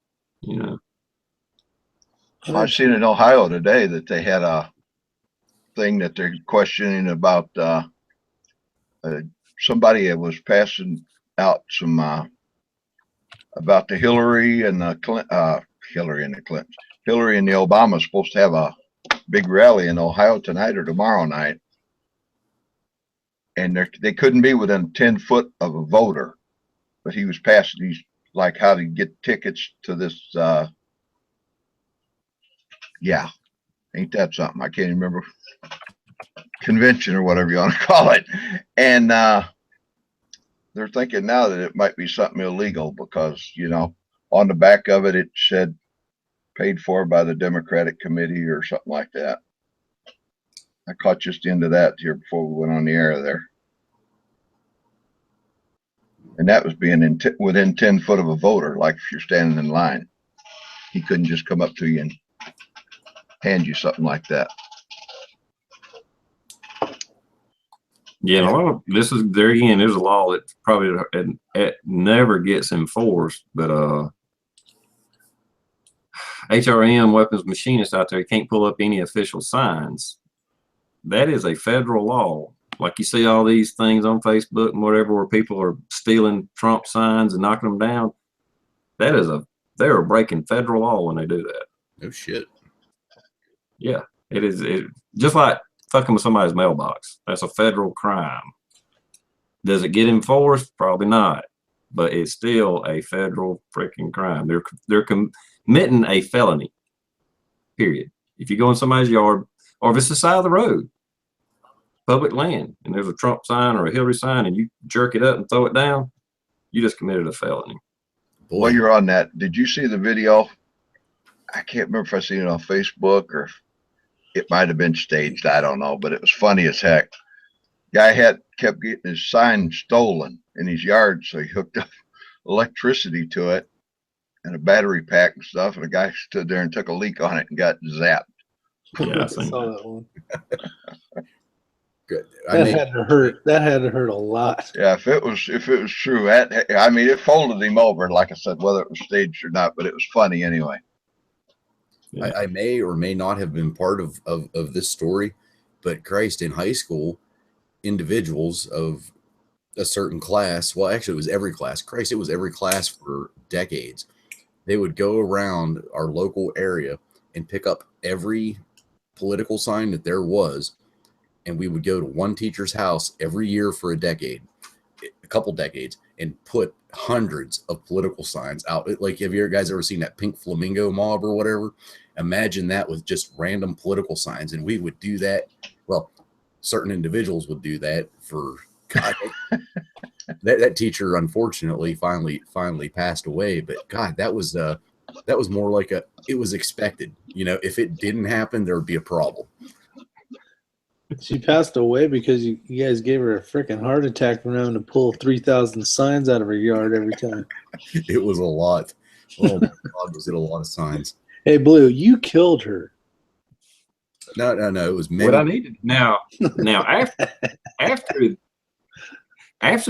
I've seen in Ohio today that they had a thing that they're questioning about somebody that was passing out some about the Hillary and the Clintons. Hillary and the Obama's supposed to have a big rally in Ohio tonight or tomorrow night, and they couldn't be within 10 foot of a voter, but he was passing these like how to get tickets to this. Yeah, ain't that something? I can't remember, convention or whatever you want to call it, and they're thinking now that it might be something illegal because on the back of it said paid for by the Democratic Committee or something like that. I caught just into that here before we went on the air there. And that was being within 10 foot of a voter, like if you're standing in line. He couldn't just come up to you and hand you something like that. Yeah, a lot of this is there again. There's a law that probably it never gets enforced, but HRM weapons machinists out there can't pull up any official signs. That is a federal law. Like you see all these things on Facebook and whatever where people are stealing Trump signs and knocking them down. They are breaking federal law when they do that. No shit. Yeah, it is. Just like fucking with somebody's mailbox. That's a federal crime. Does it get enforced? Probably not. But it's still a federal freaking crime. They're committing a felony. Period. If you go in somebody's yard, or if it's the side of the road, public land, and there's a Trump sign or a Hillary sign, and you jerk it up and throw it down, you just committed a felony. Boy. While you're on that, did you see the video? I can't remember if I seen it on Facebook or if it might have been staged. I don't know, but it was funny as heck. Guy kept getting his sign stolen in his yard, so he hooked up electricity to it and a battery pack and stuff, and a guy stood there and took a leak on it and got zapped. Yeah, I saw that one. Good. That had to hurt. That had to hurt a lot. Yeah, if it was true, it folded him over. Like I said, whether it was staged or not, but it was funny anyway. Yeah. I may or may not have been part of this story, but Christ, in high school, individuals of a certain class, well, actually it was every class. Christ, it was every class for decades. They would go around our local area and pick up every political sign that there was, and we would go to one teacher's house every year for a couple decades, and put hundreds of political signs out. Like, have you guys ever seen that Pink Flamingo mob or whatever? Imagine that with just random political signs. And we would do that. Well, certain individuals would do that for God. that teacher, unfortunately, finally passed away. But God, that was more like it was expected. If it didn't happen, there would be a problem. She passed away because you guys gave her a freaking heart attack from having to pull 3,000 signs out of her yard every time. It was a lot. Oh my God, was it a lot of signs? Hey, Blue, you killed her. No. It was many. What I needed now after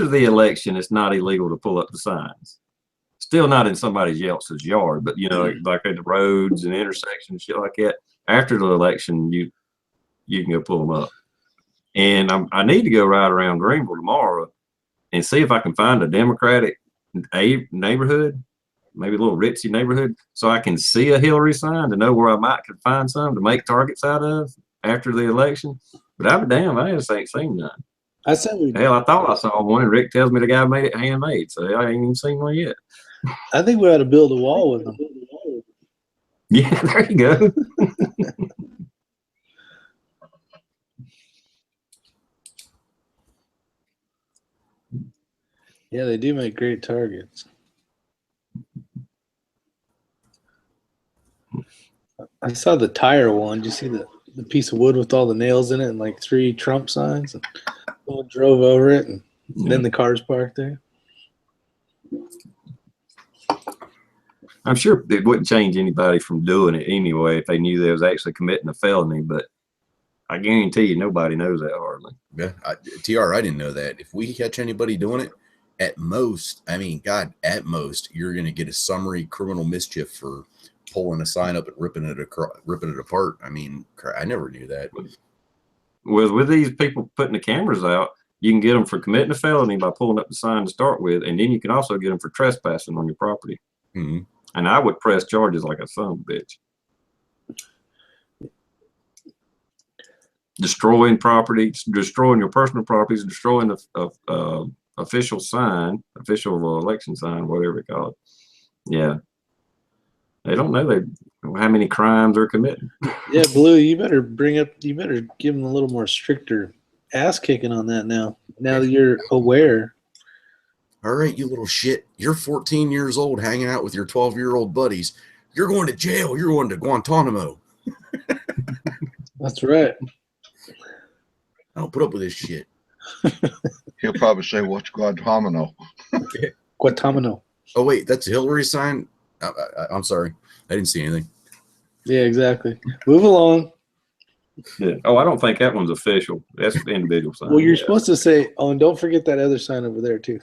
the election, it's not illegal to pull up the signs. Still not in somebody else's yard, but like at the roads and intersections, shit like that. After the election, you can go pull them up. And I need to go ride around Greenville tomorrow and see if I can find a Democratic neighborhood, maybe a little ritzy neighborhood, so I can see a Hillary sign to know where I might could find some to make targets out of after the election. But I'm damn, I just ain't seen none. I said Hell, I thought I saw one, and Rick tells me the guy made it handmade, so I ain't even seen one yet. I think we ought to build a wall with them. Yeah, there you go. Yeah, they do make great targets. I saw the tire one. Did you see the piece of wood with all the nails in it and like 3 Trump signs? And someone drove over it, and then the car's parked there. I'm sure it wouldn't change anybody from doing it anyway if they knew they was actually committing a felony, but I guarantee you nobody knows that hardly. Yeah, TR, I didn't know that. If we catch anybody doing it, at most, I mean, God, at most, you're going to get a summary criminal mischief for pulling a sign up and ripping it apart. I mean, I never knew that. With these people putting the cameras out, you can get them for committing a felony by pulling up the sign to start with, and then you can also get them for trespassing on your property. Mm-hmm. And I would press charges like a son of a bitch. Destroying property, destroying your personal properties, destroying the official sign, official election sign, whatever you call it. Yeah. They don't know how many crimes they're committing. Yeah, Blue, you better give them a little more stricter ass kicking on that now. Now that you're aware. All right, you little shit. You're 14 years old hanging out with your 12-year-old buddies. You're going to jail. You're going to Guantanamo. That's right. I don't put up with this shit. He'll probably say, "What's Guantanamo?" Guantanamo. Oh, wait, that's Hillary's sign? I'm sorry. I didn't see anything. Yeah, exactly. Move along. Yeah. Oh, I don't think that one's official. That's the individual sign. Well, you're supposed to say, oh, and don't forget that other sign over there, too.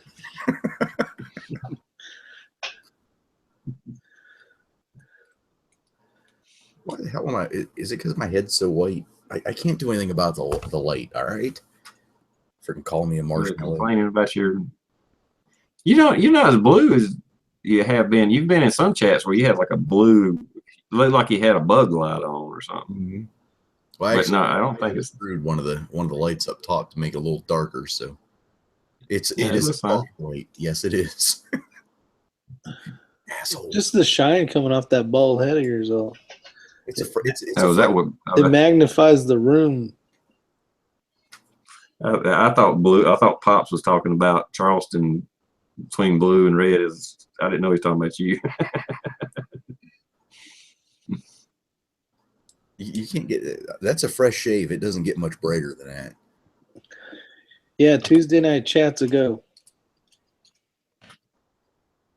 Why the hell am I? Is it because my head's so white? I can't do anything about the light, all right? Freaking call me a marshmallow. Complaining about your... You're not as blue as you have been. You've been in some chats where you had like a blue... looked like you had a bug light on or something. Mm-hmm. Well, actually, but no, I don't think it's screwed one of the lights up top to make it a little darker. So it is white. Yes, it is. Asshole. Just the shine coming off that bald head of yours. All. It magnifies the room. I thought Pops was talking about Charleston between blue and red. I didn't know he was talking about you. You can't get that's a fresh shave. It doesn't get much brighter than that. Yeah, Tuesday night chats ago.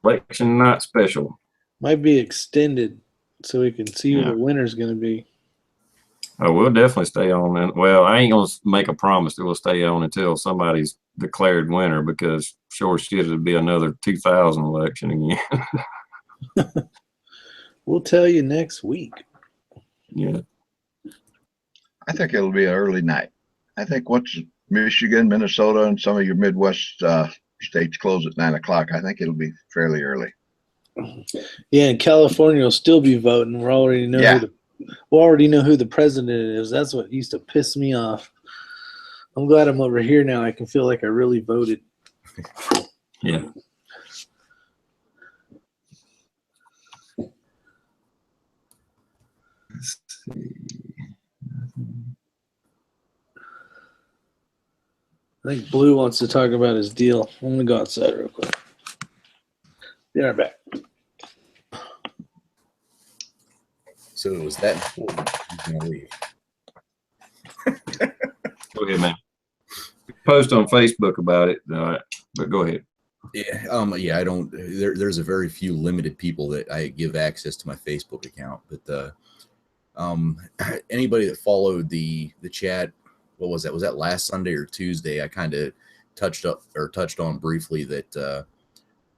Election night special. Might be extended so we can see who the winner's going to be. Oh, we'll definitely stay on. And well, I ain't gonna make a promise that we'll stay on until somebody's declared winner, because sure shit it'll be another 2000 election again. We'll tell you next week. Yeah. I think it'll be an early night. I think once Michigan, Minnesota, and some of your Midwest states close at 9 o'clock, I think it'll be fairly early. Yeah, and California will still be voting. We already know who the president is. That's what used to piss me off. I'm glad I'm over here now. I can feel like I really voted. Yeah. Let's see. I think Blue wants to talk about his deal. I'm going to go outside real quick. Be right back. So it was that important. He's going to leave. Go ahead, man. Post on Facebook about it, but go ahead. Yeah, I don't. There's a very few limited people that I give access to my Facebook account. But anybody that followed the chat, what was that? Was that last Sunday or Tuesday? I kind of touched on briefly that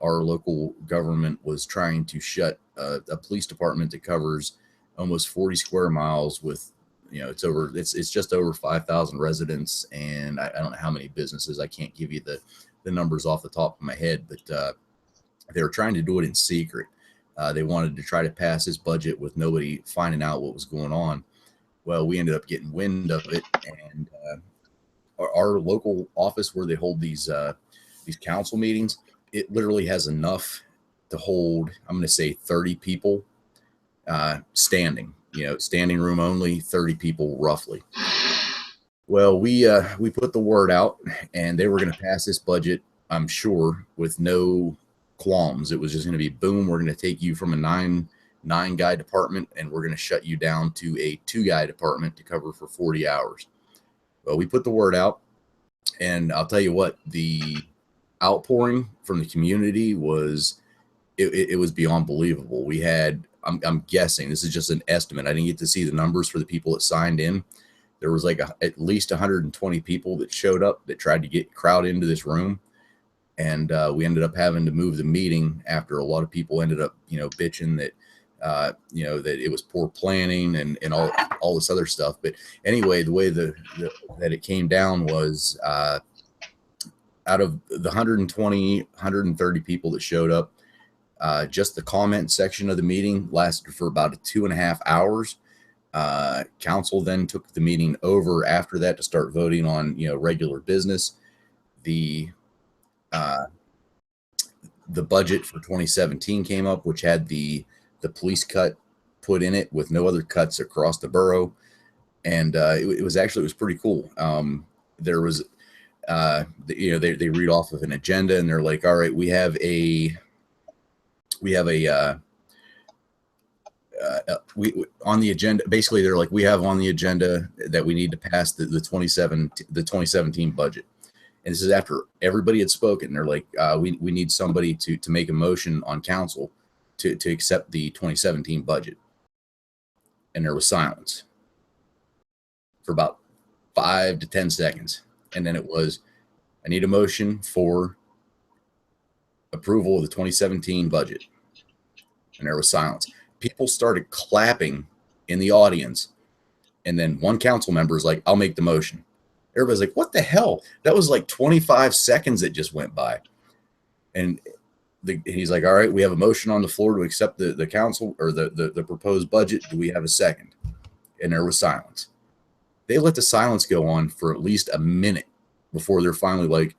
our local government was trying to shut a police department that covers almost 40 square miles with, it's just over 5,000 residents, and I don't know how many businesses. I can't give you the numbers off the top of my head, but they were trying to do it in secret. They wanted to try to pass this budget with nobody finding out what was going on. Well, we ended up getting wind of it, and our local office where they hold these council meetings, it literally has enough to hold, I'm going to say 30 people standing, standing room only, 30 people roughly. Well, we put the word out, and they were going to pass this budget, I'm sure, with no qualms. It was just going to be boom. We're going to take you from a 9-guy department, and we're going to shut you down to a 2-guy department to cover for 40 hours. Well, we put the word out, and I'll tell you what, the outpouring from the community was, it was beyond believable. We had, I'm guessing, this is just an estimate, I didn't get to see the numbers for the people that signed in. There was like at least 120 people that showed up that tried to crowd into this room. And we ended up having to move the meeting after a lot of people ended up, bitching that, that it was poor planning and all this other stuff. But anyway, the way that it came down was out of the 120, 130 people that showed up, just the comment section of the meeting lasted for about 2.5 hours. Council then took the meeting over after that to start voting on, regular business. The budget for 2017 came up, which had the police cut put in it with no other cuts across the borough. And it was pretty cool. There was, they read off of an agenda and they're like, all right, we have a on the agenda. Basically, they're like, we have on the agenda that we need to pass the 2017 budget. And this is after everybody had spoken. They're like, we need somebody to make a motion on council to accept the 2017 budget. And there was silence for about 5 to 10 seconds. And then it was, I need a motion for approval of the 2017 budget. And there was silence. People started clapping in the audience. And then one council member is like, I'll make the motion. Everybody's like, what the hell? That was like 25 seconds that just went by. And he's like, all right, we have a motion on the floor to accept the council or the proposed budget. Do we have a second? And there was silence. They let the silence go on for at least a minute before they're finally like,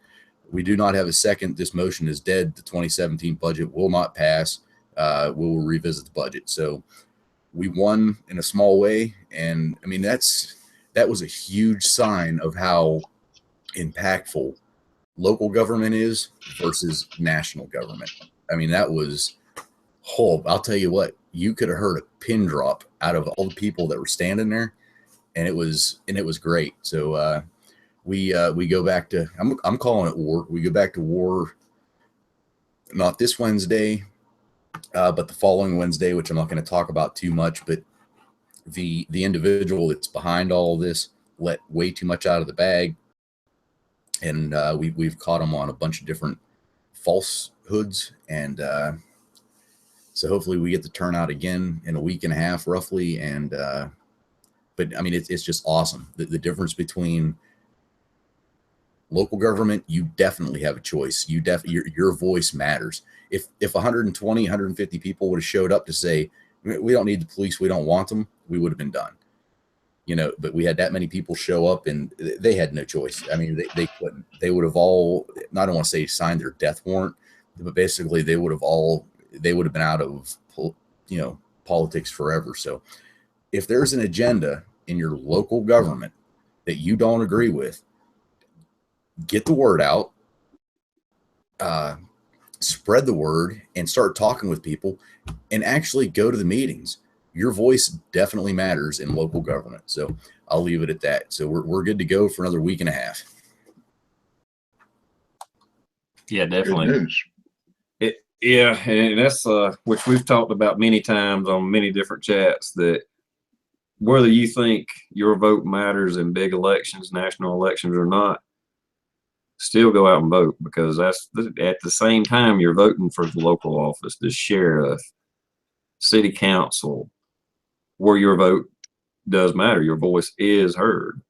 we do not have a second. This motion is dead. The 2017 budget will not pass. We will revisit the budget. So we won in a small way. And I mean, that was a huge sign of how impactful local government is versus national government. I mean, that was, I'll tell you what, you could have heard a pin drop out of all the people that were standing there, and it was great. So we go back to, I'm calling it war. We go back to war, not this Wednesday, but the following Wednesday, which I'm not going to talk about too much, but the individual that's behind all of this let way too much out of the bag. And we've caught him on a bunch of different falsehoods. And so hopefully we get the turnout again in a week and a half roughly. And but I mean, it's just awesome. The difference between local government, you definitely have a choice. Your voice matters. If 120, 150 people would have showed up to say, we don't need the police, we don't want them, we would have been done. But we had that many people show up and they had no choice. I mean, they couldn't. They would have all, I don't want to say signed their death warrant, but basically they would have been out of, politics forever. So if there's an agenda in your local government that you don't agree with, get the word out, spread the word, and start talking with people and actually go to the meetings. Your voice definitely matters in local government. So I'll leave it at that. So we're good to go for another week and a half. Yeah, definitely. Good news. Yeah, and that's which we've talked about many times on many different chats, that whether you think your vote matters in big elections, national elections or not, still go out and vote, because that's at the same time you're voting for the local office, the sheriff, city council, where your vote does matter. Your voice is heard.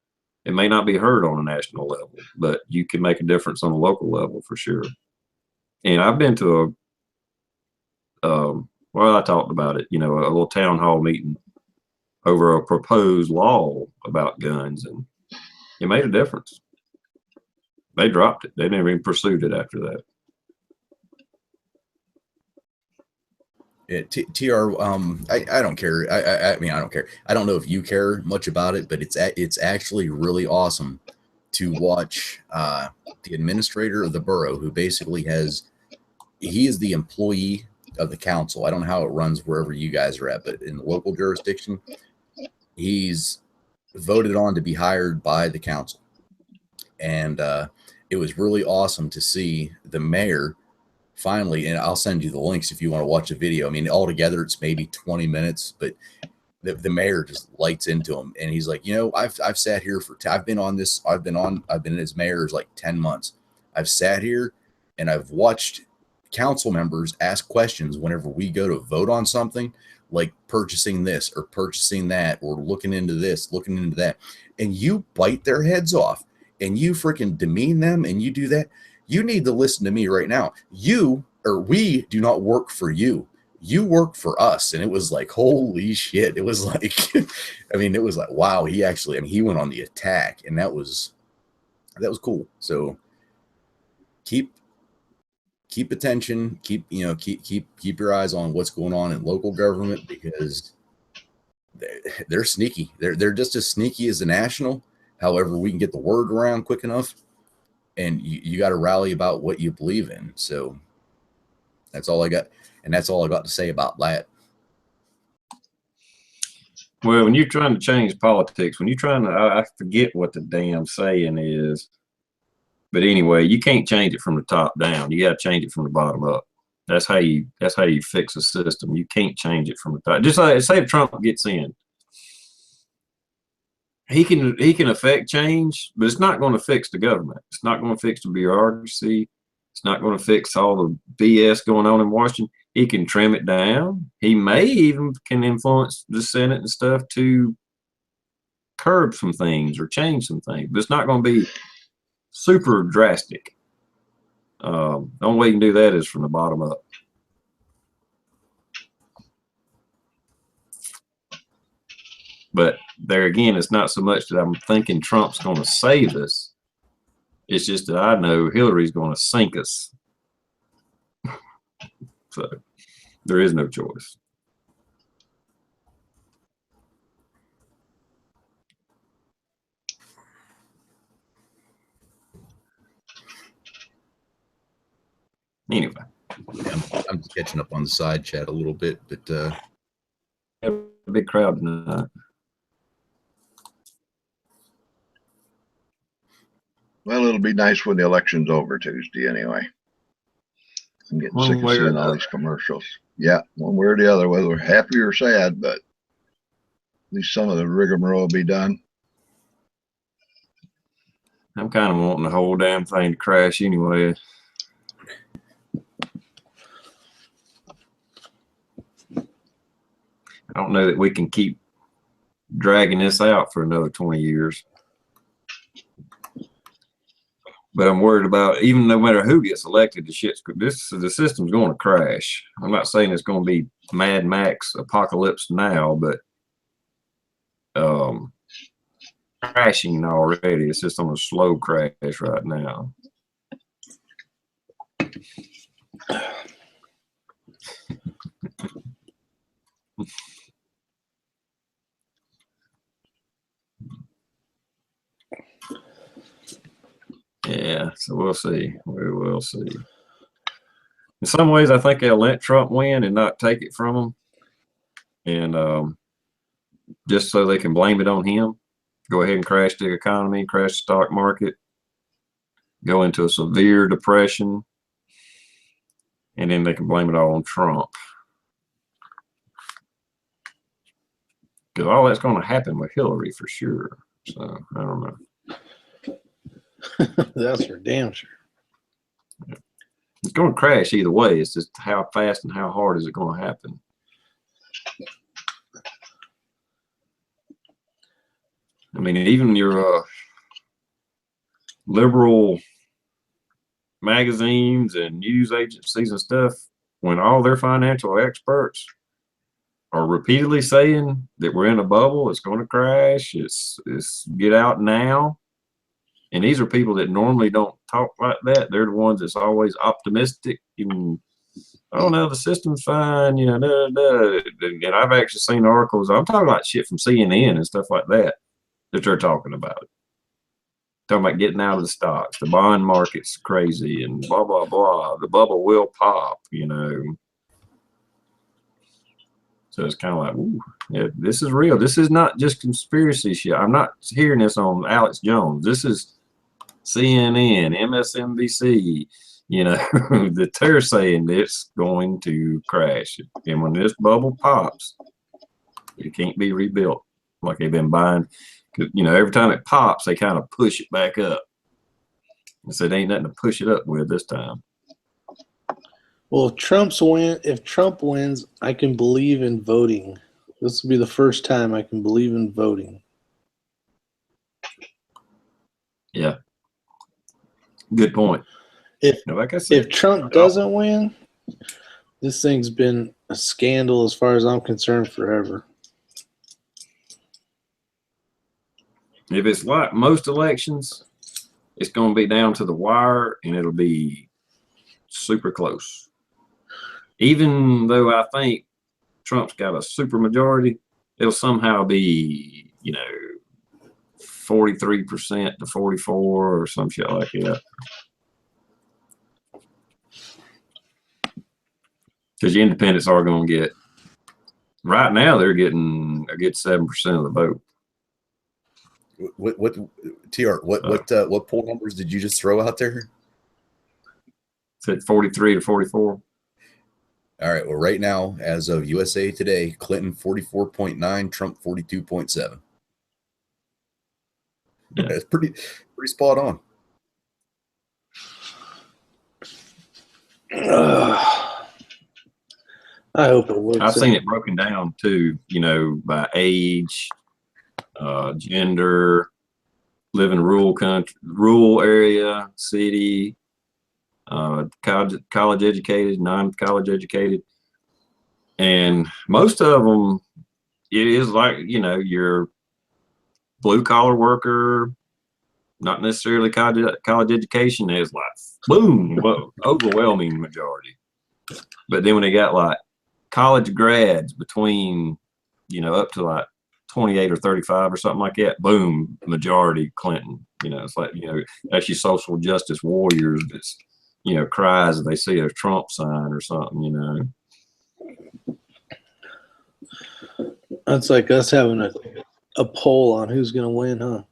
It may not be heard on a national level, but you can make a difference on a local level for sure. And I've been to I talked about it, a little town hall meeting over a proposed law about guns, and it made a difference. They dropped it. They never even pursued it after that. Yeah, TR, I don't care. I mean, I don't care. I don't know if you care much about it, but it's actually really awesome to watch the administrator of the borough, who basically he is the employee the council. I don't know how it runs wherever you guys are at, but in the local jurisdiction, he's voted on to be hired by the council. And it was really awesome to see the mayor finally, and I'll send you the links if you want to watch the video. I mean, altogether it's maybe 20 minutes, but the mayor just lights into him, and he's like, you know, I've sat here for I've been as mayor like 10 months. I've sat here and I've watched council members ask questions whenever we go to vote on something, like purchasing this or purchasing that or looking into this, looking into that, and you bite their heads off and you freaking demean them and you do that. You need to listen to me right now. We do not work for you. You work for us. And it was like, holy shit. It was like, I mean, it was like, wow, he went on the attack, and that was cool. So keep attention, keep your eyes on what's going on in local government, because they're sneaky. They're just as sneaky as the national. However, we can get the word around quick enough, and you got to rally about what you believe in. So that's all I got. And that's all I got to say about that. Well, when you're trying to change politics, when you're trying to, I forget what the damn saying is, but anyway, you can't change it from the top down. You got to change it from the bottom up. That's how you fix a system. You can't change it from the top. Just like, say if Trump gets in, he can affect change, but it's not going to fix the government. It's not going to fix the bureaucracy. It's not going to fix all the BS going on in Washington. He can trim it down. He may even can influence the Senate and stuff to curb some things or change some things, but it's not going to be super drastic. The only way you can do that is from the bottom up. But there again, it's not so much that I'm thinking Trump's going to save us. It's just that I know Hillary's going to sink us. So there is no choice. Anyway. Yeah, I'm catching up on the side chat a little bit, but have a big crowd tonight. Well, it'll be nice when the election's over Tuesday anyway. I'm getting sick of seeing all these commercials. Yeah, one way or the other, whether we're happy or sad, but at least some of the rigmarole will be done. I'm kind of wanting the whole damn thing to crash anyway. I don't know that we can keep dragging this out for another 20 years. But I'm worried about, even no matter who gets elected, the system's going to crash. I'm not saying it's going to be Mad Max apocalypse now, but crashing already. It's just on a slow crash right now. Yeah, so we'll see. We will see. In some ways, I think they'll let Trump win and not take it from him, and just so they can blame it on him. Go ahead and crash the economy, crash the stock market, go into a severe depression, and then they can blame it all on Trump. Because all that's going to happen with Hillary for sure. So I don't know. That's for damn sure. Yeah. It's going to crash either way. It's just how fast and how hard is it going to happen. I mean, even your liberal magazines and news agencies and stuff, when all their financial experts are repeatedly saying that we're in a bubble, it's going to crash, it's get out now. And these are people that normally don't talk like that. They're the ones that's always optimistic and, oh no, the system's fine, you know, And I've actually seen articles, I'm talking about shit from CNN and stuff like that they're talking about. Talking about getting out of the stocks, the bond market's crazy and blah, blah, blah. The bubble will pop, you know. So it's kind of like, ooh, yeah, this is real. This is not just conspiracy shit. I'm not hearing this on Alex Jones. This is CNN, MSNBC, you know, that they're saying it's going to crash. And when this bubble pops, it can't be rebuilt like they've been buying. Cause, you know, every time it pops, they kind of push it back up. And so there ain't nothing to push it up with this time. Well, if Trump wins, I can believe in voting. This will be the first time I can believe in voting. Yeah. Good point. Like I said, If Trump doesn't win, this thing's been a scandal as far as I'm concerned forever. If it's like most elections, it's going to be down to the wire and it'll be super close. Even though I think Trump's got a super majority, it'll somehow be, you know, 43% to 44 or some shit like that. Because the independents are going to get, right now they're getting a good 7% of the vote. What TR? What poll numbers did you just throw out there? Said 43 to 44. All right. Well, right now, as of USA Today, Clinton 44.9, Trump 42.7. Yeah. That's pretty spot on. I hope it works. I've seen it broken down too, you know, by age, gender, live in rural country, rural area, city, college educated, non-college educated. And most of them, it is like, you know, your blue collar worker, not necessarily college education, is like, boom, whoa, overwhelming majority. But then when they got like college grads between, you know, up to like 28 or 35 or something like that, boom, majority Clinton. You know, it's like, you know, that's your social justice warriors that's, you know, cries if they see a Trump sign or something, you know. That's like us having a poll on who's going to win, huh?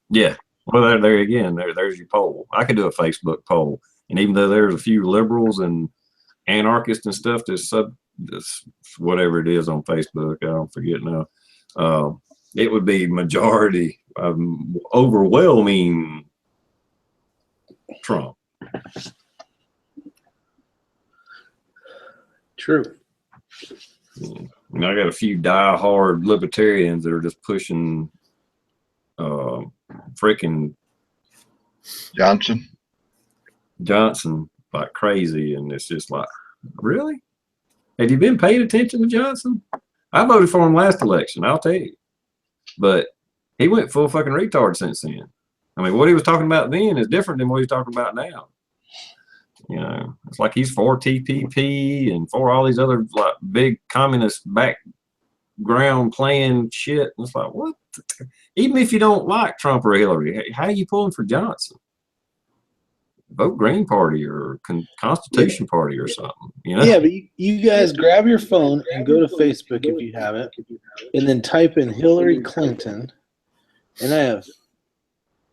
Yeah. Well, there again, there's your poll. I could do a Facebook poll. And even though there's a few liberals and anarchists and stuff that's whatever it is on Facebook, I don't forget now. It would be majority, overwhelming Trump. True. And I got a few die-hard libertarians that are just pushing freaking Johnson like crazy, and it's just like, really? Have you been paying attention to Johnson? I voted for him last election, I'll tell you. But he went full fucking retard since then. I mean, what he was talking about then is different than what he's talking about now. You know, it's like he's for TPP and for all these other like big communist background playing shit. And it's like, what? Even if you don't like Trump or Hillary, how are you pulling for Johnson? Vote Green Party or Constitution Party or something, you know? Yeah, but you guys grab your phone and go to Facebook if you have it, and then type in Hillary Clinton. And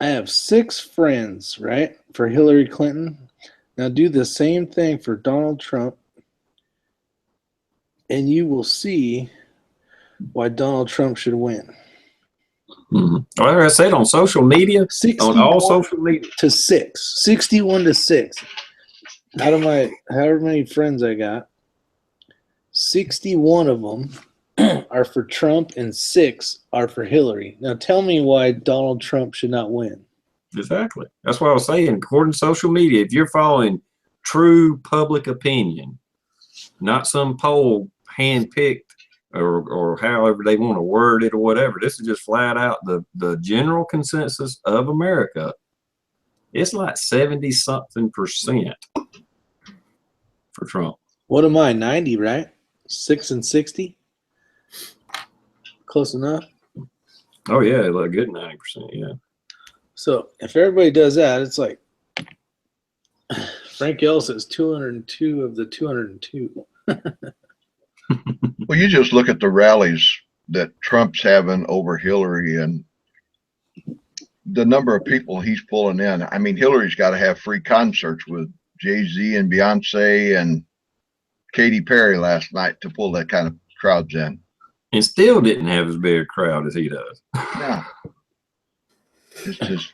I have 6 friends, right, for Hillary Clinton. Now do the same thing for Donald Trump, and you will see why Donald Trump should win. Mm-hmm. Like I said, on social media, on all social media, to 6, 61 to 6. Out of my however many friends I got, 61 of them are for Trump and 6 are for Hillary. Now tell me why Donald Trump should not win. Exactly. That's what I was saying. According to social media, if you're following true public opinion, not some poll handpicked or however they want to word it or whatever, this is just flat out the general consensus of America. It's like 70-something% for Trump. What am I, 90, right? 6 and 60? Close enough. Oh yeah, like good 90%, yeah. So if everybody does that, it's like Frank L says 202 of the 202. Well, you just look at the rallies that Trump's having over Hillary and the number of people he's pulling in. I mean, Hillary's got to have free concerts with Jay-Z and Beyonce and Katy Perry last night to pull that kind of crowds in. And still didn't have as big a crowd as he does. No. It's just.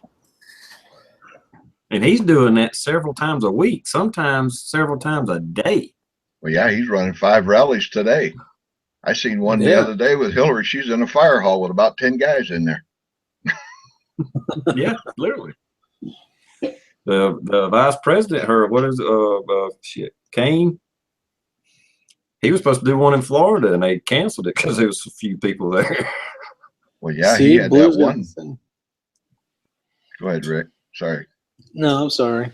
And he's doing that several times a week, sometimes several times a day. Well, yeah, he's running 5 rallies today. I seen one the other day with Hillary. She's in a fire hall with about 10 guys in there. Yeah, literally. The vice president, Kane. He was supposed to do one in Florida, and they canceled it because there was a few people there. Well, yeah, he had that one. Go ahead, Rick. Sorry. No, I'm sorry.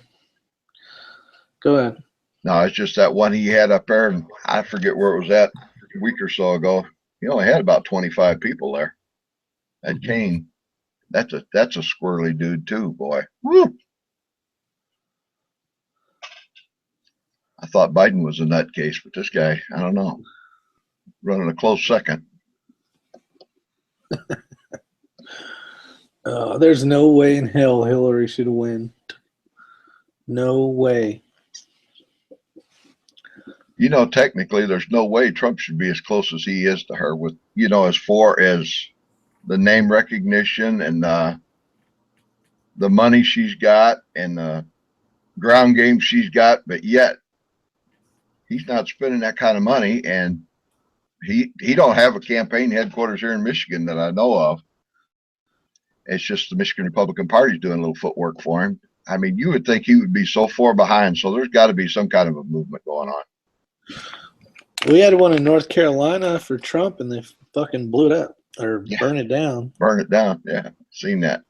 Go ahead. No, it's just that one he had up there, and I forget where it was at a week or so ago. He only had about 25 people there. At Kane. That's a squirrely dude too, boy. Woo! I thought Biden was a nutcase, but this guy, I don't know, running a close second. There's no way in hell Hillary should win. No way. You know, technically, there's no way Trump should be as close as he is to her with, you know, as far as the name recognition and the money she's got and the ground game she's got, but yet he's not spending that kind of money, and he don't have a campaign headquarters here in Michigan that I know of. It's just the Michigan Republican Party's doing a little footwork for him. I mean, you would think he would be so far behind, so there's got to be some kind of a movement going on. We had one in North Carolina for Trump, and they fucking blew it up or burned it down. Burn it down. Yeah, seen that.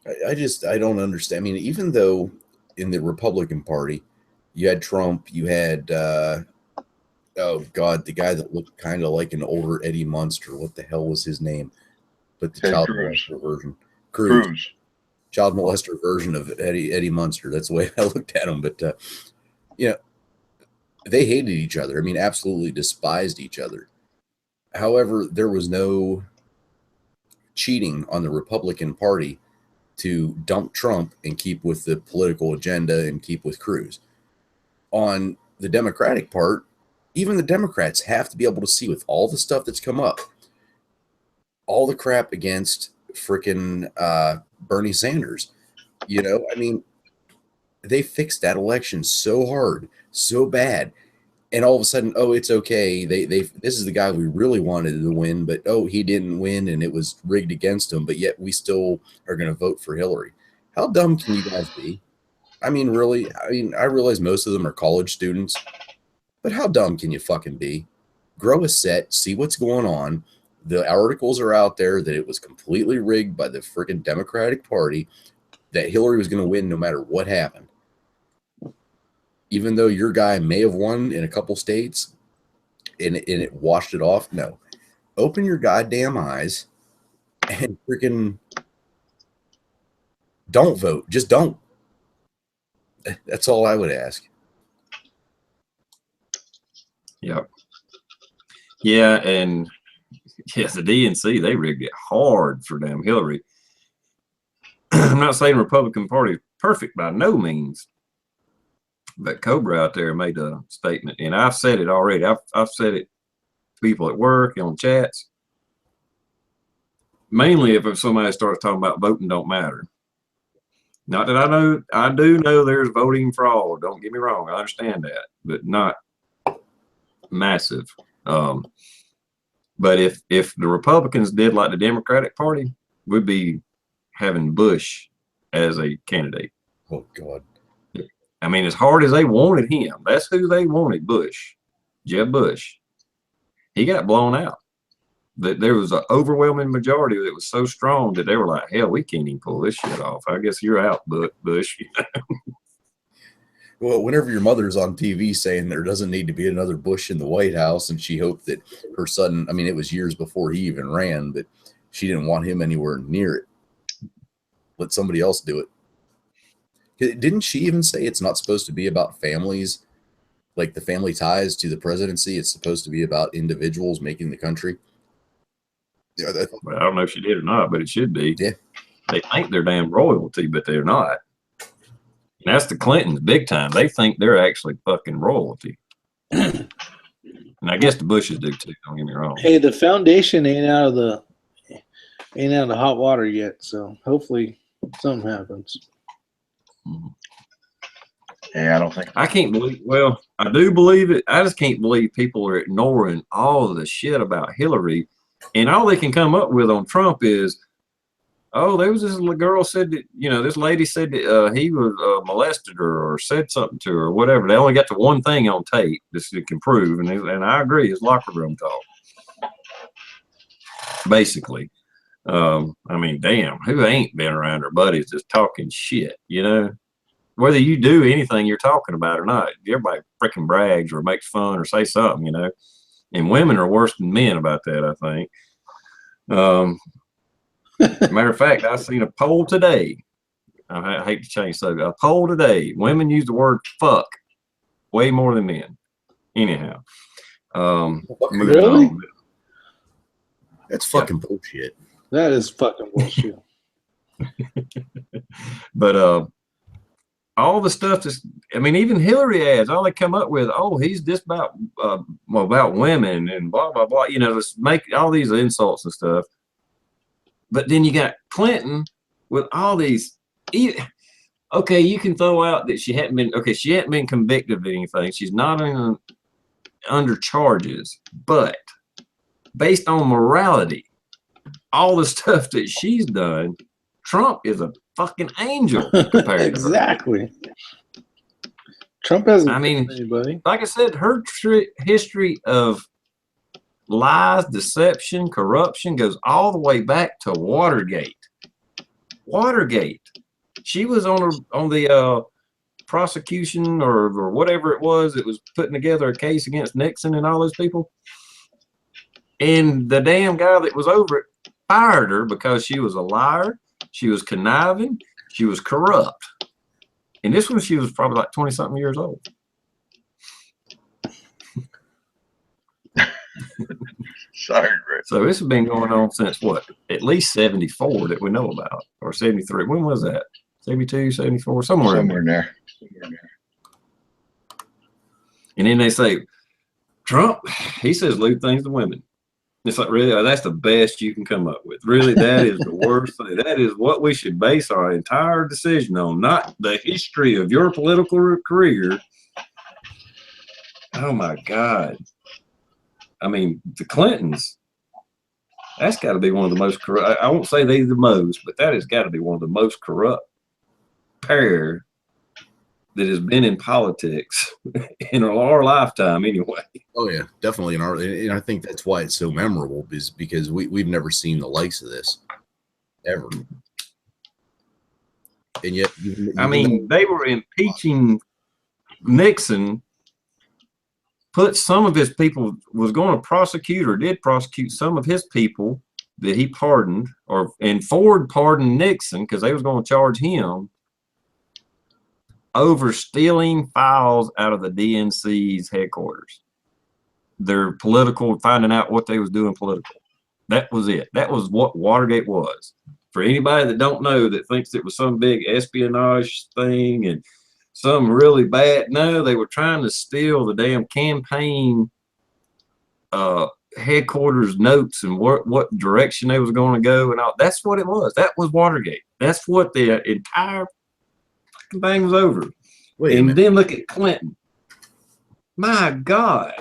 I don't understand. I mean, even though in the Republican Party, you had Trump, you had, oh God, the guy that looked kind of like an older Eddie Munster. What the hell was his name? But the child molester version. Cruz. Child molester version of Eddie Munster. That's the way I looked at him. But, you know, they hated each other. I mean, absolutely despised each other. However, there was no cheating on the Republican Party to dump Trump and keep with the political agenda and keep with Cruz. On the Democratic part, even the Democrats have to be able to see with all the stuff that's come up, all the crap against frickin' Bernie Sanders. You know, I mean, they fixed that election so hard, so bad. And all of a sudden, oh, it's okay. This is the guy we really wanted to win, but oh, he didn't win and it was rigged against him, but yet we still are going to vote for Hillary. How dumb can you guys be? I mean, really, I realize most of them are college students, but how dumb can you fucking be? Grow a set, see what's going on. The articles are out there that it was completely rigged by the freaking Democratic Party, that Hillary was going to win no matter what happened. Even though your guy may have won in a couple states and it washed it off. No. Open your goddamn eyes and freaking don't vote. Just don't. That's all I would ask. Yep. Yeah, and yes, the DNC, they rigged it hard for damn Hillary. I'm not saying Republican Party is perfect by no means. But Cobra out there made a statement, and I've said it already. I've said it to people at work, on chats. Mainly if somebody starts talking about voting don't matter. Not that I do know there's voting fraud. Don't get me wrong. I understand that, but not massive. But if the Republicans did like the Democratic Party, we'd be having Bush as a candidate. Oh, God. I mean, as hard as they wanted him, that's who they wanted, Bush, Jeb Bush. He got blown out. There was an overwhelming majority that was so strong that they were like, hell, we can't even pull this shit off. I guess you're out, Bush. Well, whenever your mother's on TV saying there doesn't need to be another Bush in the White House, and she hoped that her son, I mean, it was years before he even ran, but she didn't want him anywhere near it. Let somebody else do it. Didn't she even say it's not supposed to be about families like the family ties to the presidency. It's supposed to be about individuals making the country. Yeah, Well, I don't know if she did or not, but it should be. Yeah. They think they're damn royalty, but they're not. And that's the Clintons big time. They think they're actually fucking royalty. And I guess the Bushes do too, don't get me wrong. Hey, the foundation ain't out of the hot water yet, so hopefully something happens. Yeah, I don't think. I can't believe, well, I do believe it. I just can't believe people are ignoring all of the shit about Hillary. And all they can come up with on Trump is, oh, there was this little girl said that, you know, this lady said that he was molested her or said something to her or whatever. They only got the one thing on tape that can prove. And I agree, it's locker room talk. Basically. I mean, damn, who ain't been around her buddies just talking shit, you know? Whether you do anything you're talking about or not, everybody freaking brags or makes fun or say something, you know? And women are worse than men about that, I think. Matter of fact, I seen a poll today. I hate to change subject. A poll today. Women use the word fuck way more than men. Anyhow. Really? On. That's fucking bullshit. That is fucking bullshit. But all the stuff that's, I mean, even Hillary ads, all they come up with, oh, he's just about women and blah, blah, blah. You know, let's make all these insults and stuff. But then you got Clinton with all these. Okay, you can throw out that she hadn't been convicted of anything. She's not under charges, but based on morality, all the stuff that she's done, Trump is a fucking angel compared exactly. To her. Trump hasn't. I mean, anybody. Like I said, her history of lies, deception, corruption goes all the way back to Watergate. Watergate. She was on the prosecution or whatever it was. It was putting together a case against Nixon and all those people. And the damn guy that was over it fired her because she was a liar. She was conniving. She was corrupt. And this one, she was probably like 20-something years old. Sorry, Rick. So this has been going on since what? At least 74 that we know about, or 73. When was that? 72, 74, somewhere in there. And then they say, Trump, he says lewd things to women. It's like, really, that's the best you can come up with. Really, that is the worst thing. That is what we should base our entire decision on, not the history of your political career. Oh, my God. I mean, the Clintons, that's got to be one of the most corrupt. I won't say they're the most, but that has got to be one of the most corrupt pair that has been in politics in our lifetime anyway. Oh yeah, definitely. And I think that's why it's so memorable, is because we've never seen the likes of this ever. And yet, I mean, they were impeaching Nixon, put some of his people, was going to prosecute or did prosecute some of his people that he pardoned, and Ford pardoned Nixon because they was going to charge him over stealing files out of the DNC's headquarters. Their political, finding out what they was doing political. That was it. That was what Watergate was. For anybody that don't know, that thinks it was some big espionage thing and some really bad, no, they were trying to steal the damn campaign headquarters notes and what direction they was going to go and all. That's what it was. That was Watergate. That's what the entire thing was over. And then look at Clinton. My God.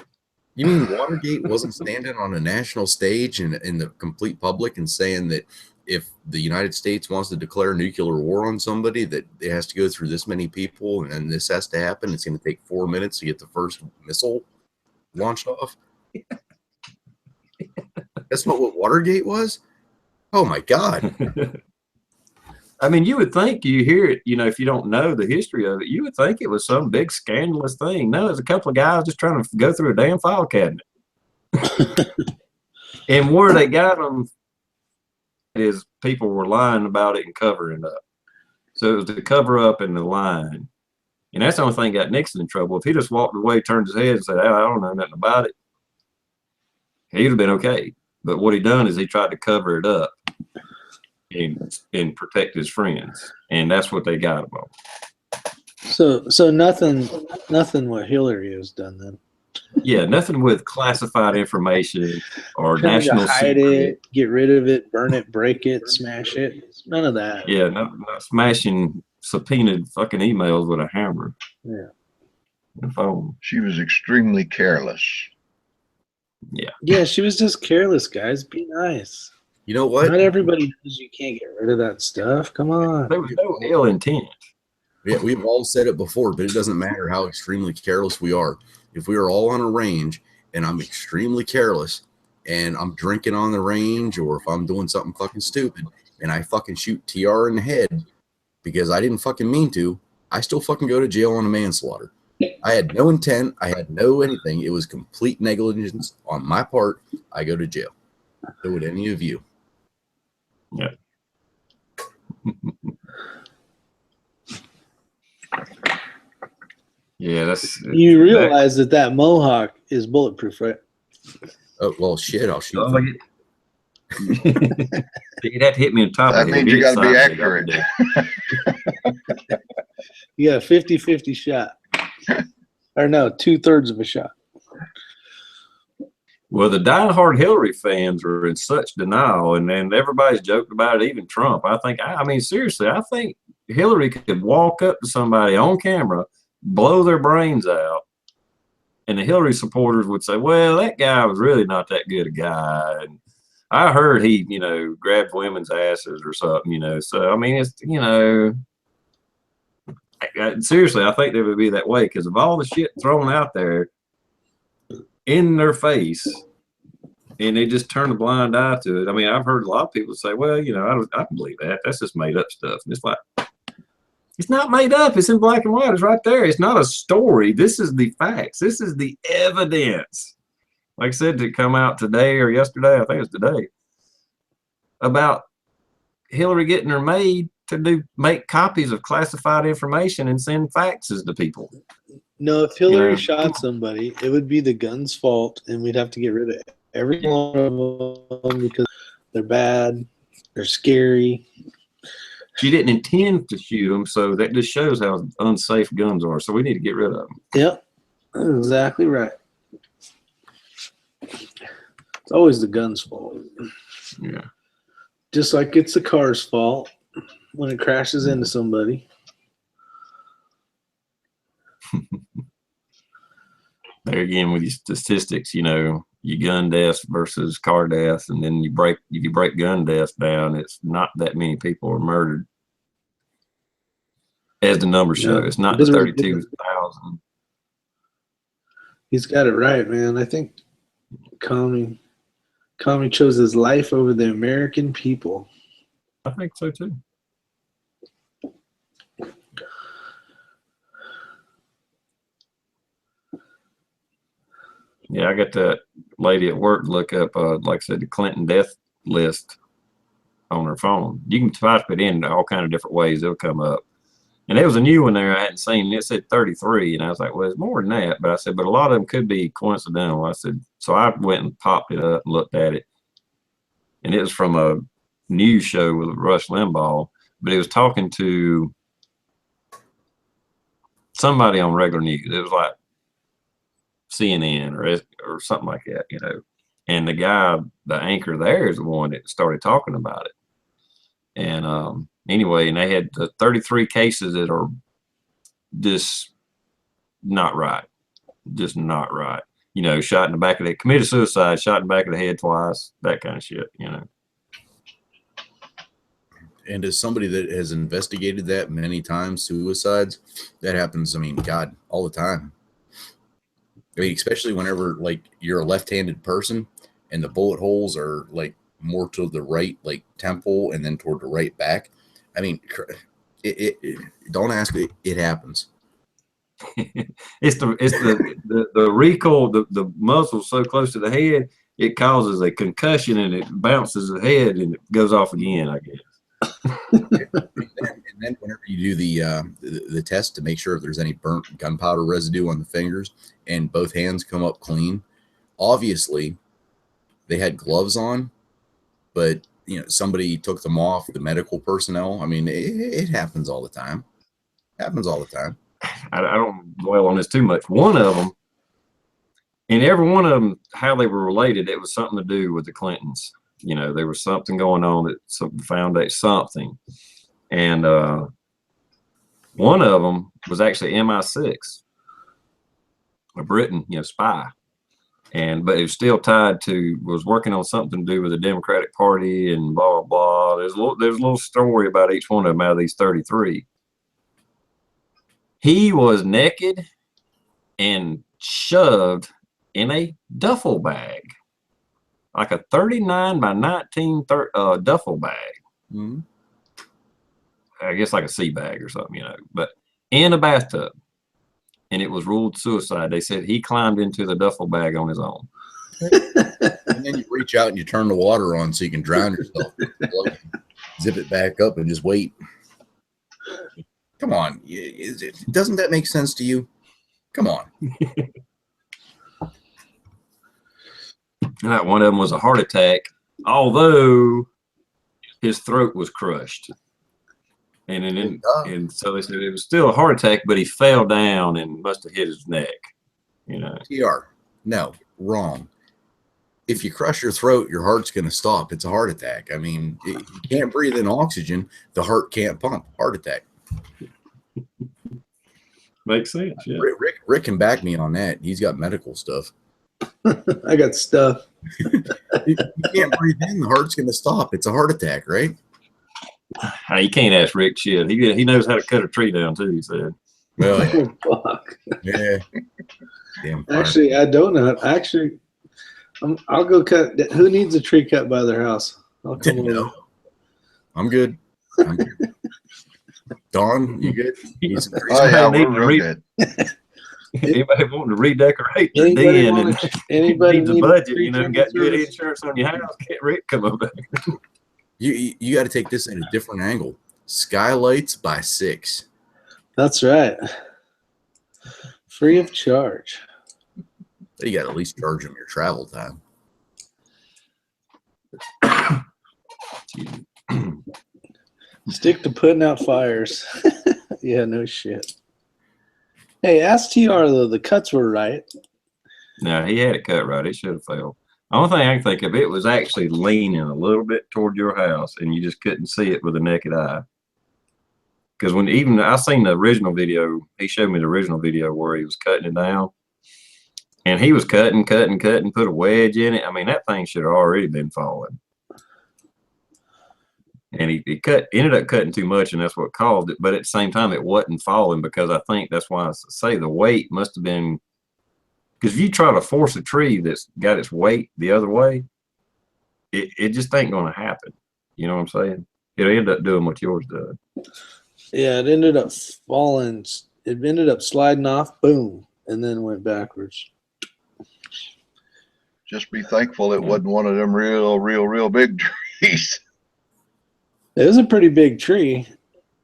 You mean Watergate wasn't standing on a national stage in the complete public and saying that if the United States wants to declare nuclear war on somebody, that it has to go through this many people and then this has to happen? It's going to take 4 minutes to get the first missile launched off. That's not what Watergate was? Oh my God. I mean, you would think, you hear it, you know, if you don't know the history of it, you would think it was some big scandalous thing. No, it's a couple of guys just trying to go through a damn file cabinet. And where they got them is people were lying about it and covering it up. So it was the cover up and the lying. And that's the only thing got Nixon in trouble. If he just walked away, turned his head and said, I don't know nothing about it, he'd have been okay. But what he done is he tried to cover it up and protect his friends. And that's what they got him on. So nothing what Hillary has done then. Yeah, nothing with classified information or Trying national to hide secret. it, get rid of it, burn it, break it, smash it. None of that. Yeah, not smashing subpoenaed fucking emails with a hammer. Yeah. And phone. She was extremely careless. Yeah. Yeah, she was just careless, guys. Be nice. You know what? Not everybody knows you can't get rid of that stuff. Come on. There was no ill intent. Yeah, we've all said it before, but it doesn't matter how extremely careless we are. If we are all on a range and I'm extremely careless and I'm drinking on the range, or if I'm doing something fucking stupid and I fucking shoot TR in the head because I didn't fucking mean to, I still fucking go to jail on a manslaughter. I had no intent. I had no anything. It was complete negligence on my part. I go to jail. So would any of you. Yeah. Yeah, that's. You realize that Mohawk is bulletproof, right? Oh, well, shit. I'll shoot. Like you'd have to hit me on top That of the head. means you got to be Inside me, I'd accurate. dead. You got a 50-50 shot. Or no, 2/3 of a shot. Well, the diehard Hillary fans are in such denial, and everybody's joked about it, even Trump. I mean, seriously, I think Hillary could walk up to somebody on camera, blow their brains out, and the Hillary supporters would say, well, that guy was really not that good a guy. And I heard he, grabbed women's asses or something, So, I mean, it's, seriously, I think they would be that way because of all the shit thrown out there in their face, and they just turn a blind eye to it. I mean, I've heard a lot of people say, well, I don't believe that. That's just made up stuff. And it's like, it's not made up. It's in black and white. It's right there. It's not a story. This is the facts. This is the evidence. Like I said, to come out today or yesterday, I think it's today, about Hillary getting her maid to make copies of classified information and send faxes to people. No, if Hillary shot somebody, it would be the gun's fault, and we'd have to get rid of every one of them because they're bad, they're scary. She didn't intend to shoot them, so that just shows how unsafe guns are. So we need to get rid of them. Yep, exactly right. It's always the gun's fault. Yeah. Just like it's the car's fault when it crashes into somebody. There again with your statistics, your gun deaths versus car deaths, and then if you break gun deaths down, it's not that many people are murdered. As the numbers show, it's not 32,000. He's got it right, man. I think Comey chose his life over the American people. I think so too. Yeah, I got that lady at work to look up, like I said, the Clinton death list on her phone. You can type it in all kind of different ways. It'll come up. And there was a new one there I hadn't seen. It said 33. And I was like, well, it's more than that. But I said, but a lot of them could be coincidental. I said, so I went and popped it up and looked at it. And it was from a news show with Rush Limbaugh. But it was talking to somebody on regular news. It was like CNN or something like that, And the guy, the anchor there, is the one that started talking about it. And anyway, and they had the 33 cases that are just not right. Shot in the back of the head, committed suicide, shot in the back of the head twice, that kind of shit, And as somebody that has investigated that many times, suicides, that happens, God, all the time. Especially whenever, you're a left-handed person and the bullet holes are, more to the right, temple, and then toward the right back. Don't ask me. It happens. It's the recoil, the muscle so close to the head, it causes a concussion and it bounces the head and it goes off again, I guess. And And then whenever you do the test to make sure if there's any burnt gunpowder residue on the fingers and both hands come up clean, obviously they had gloves on, but somebody took them off, the medical personnel. I mean, it happens all the time. Happens all the time. I don't dwell on this too much. One of them, and every one of them, how they were related, it was something to do with the Clintons. There was something going on that found out something. And one of them was actually MI6, a Britain, spy. But it was still was working on something to do with the Democratic Party and blah, blah, blah. There's a little story about each one of them out of these 33. He was naked and shoved in a duffel bag, like a 39 by 19 duffel bag. Mm-hmm. I guess like a sea bag or something, but in a bathtub. And it was ruled suicide. They said he climbed into the duffel bag on his own. And then you reach out and you turn the water on so you can drown yourself. Zip it back up and just wait. Come on. Doesn't that make sense to you? Come on. And that one of them was a heart attack, although his throat was crushed. And so they said it was still a heart attack, but he fell down and must have hit his neck. TR, no, wrong. If you crush your throat, your heart's going to stop. It's a heart attack. I mean, you can't breathe in oxygen. The heart can't pump. Heart attack. Makes sense. Yeah. Rick can back me on that. He's got medical stuff. I got stuff. You can't breathe in. The heart's going to stop. It's a heart attack, right? You can't ask Rick shit. He knows how to cut a tree down too, he said. Well, yeah. Oh, fuck. Yeah. Damn. Actually, I don't know. Actually, I'll go cut. Who needs a tree cut by their house? I'll come over. I'm good. Don, you good? Oh yeah, we're real good. Anybody wanting to redecorate their den and needs a budget, got good insurance on your house, can't Rick come over there? You got to take this at a different angle. Skylights by 6. That's right. Free of charge. You got to at least charge them your travel time. Stick to putting out fires. Yeah, no shit. Hey, ask TR though. The cuts were right. No, he had it cut right. It should have failed. The only thing I can think of, it was actually leaning a little bit toward your house, and you just couldn't see it with a naked eye. Because I seen the original video, he showed me the original video where he was cutting it down, and he was cutting, put a wedge in it. I mean, that thing should have already been falling. And he ended up cutting too much, and that's what caused it. But at the same time, it wasn't falling, because I think that's why I say the weight must have been. Because if you try to force a tree that's got its weight the other way, it just ain't going to happen. You know what I'm saying? It'll end up doing what yours does. Yeah, it ended up falling. It ended up sliding off, boom, and then went backwards. Just be thankful it wasn't one of them real big trees. It was a pretty big tree,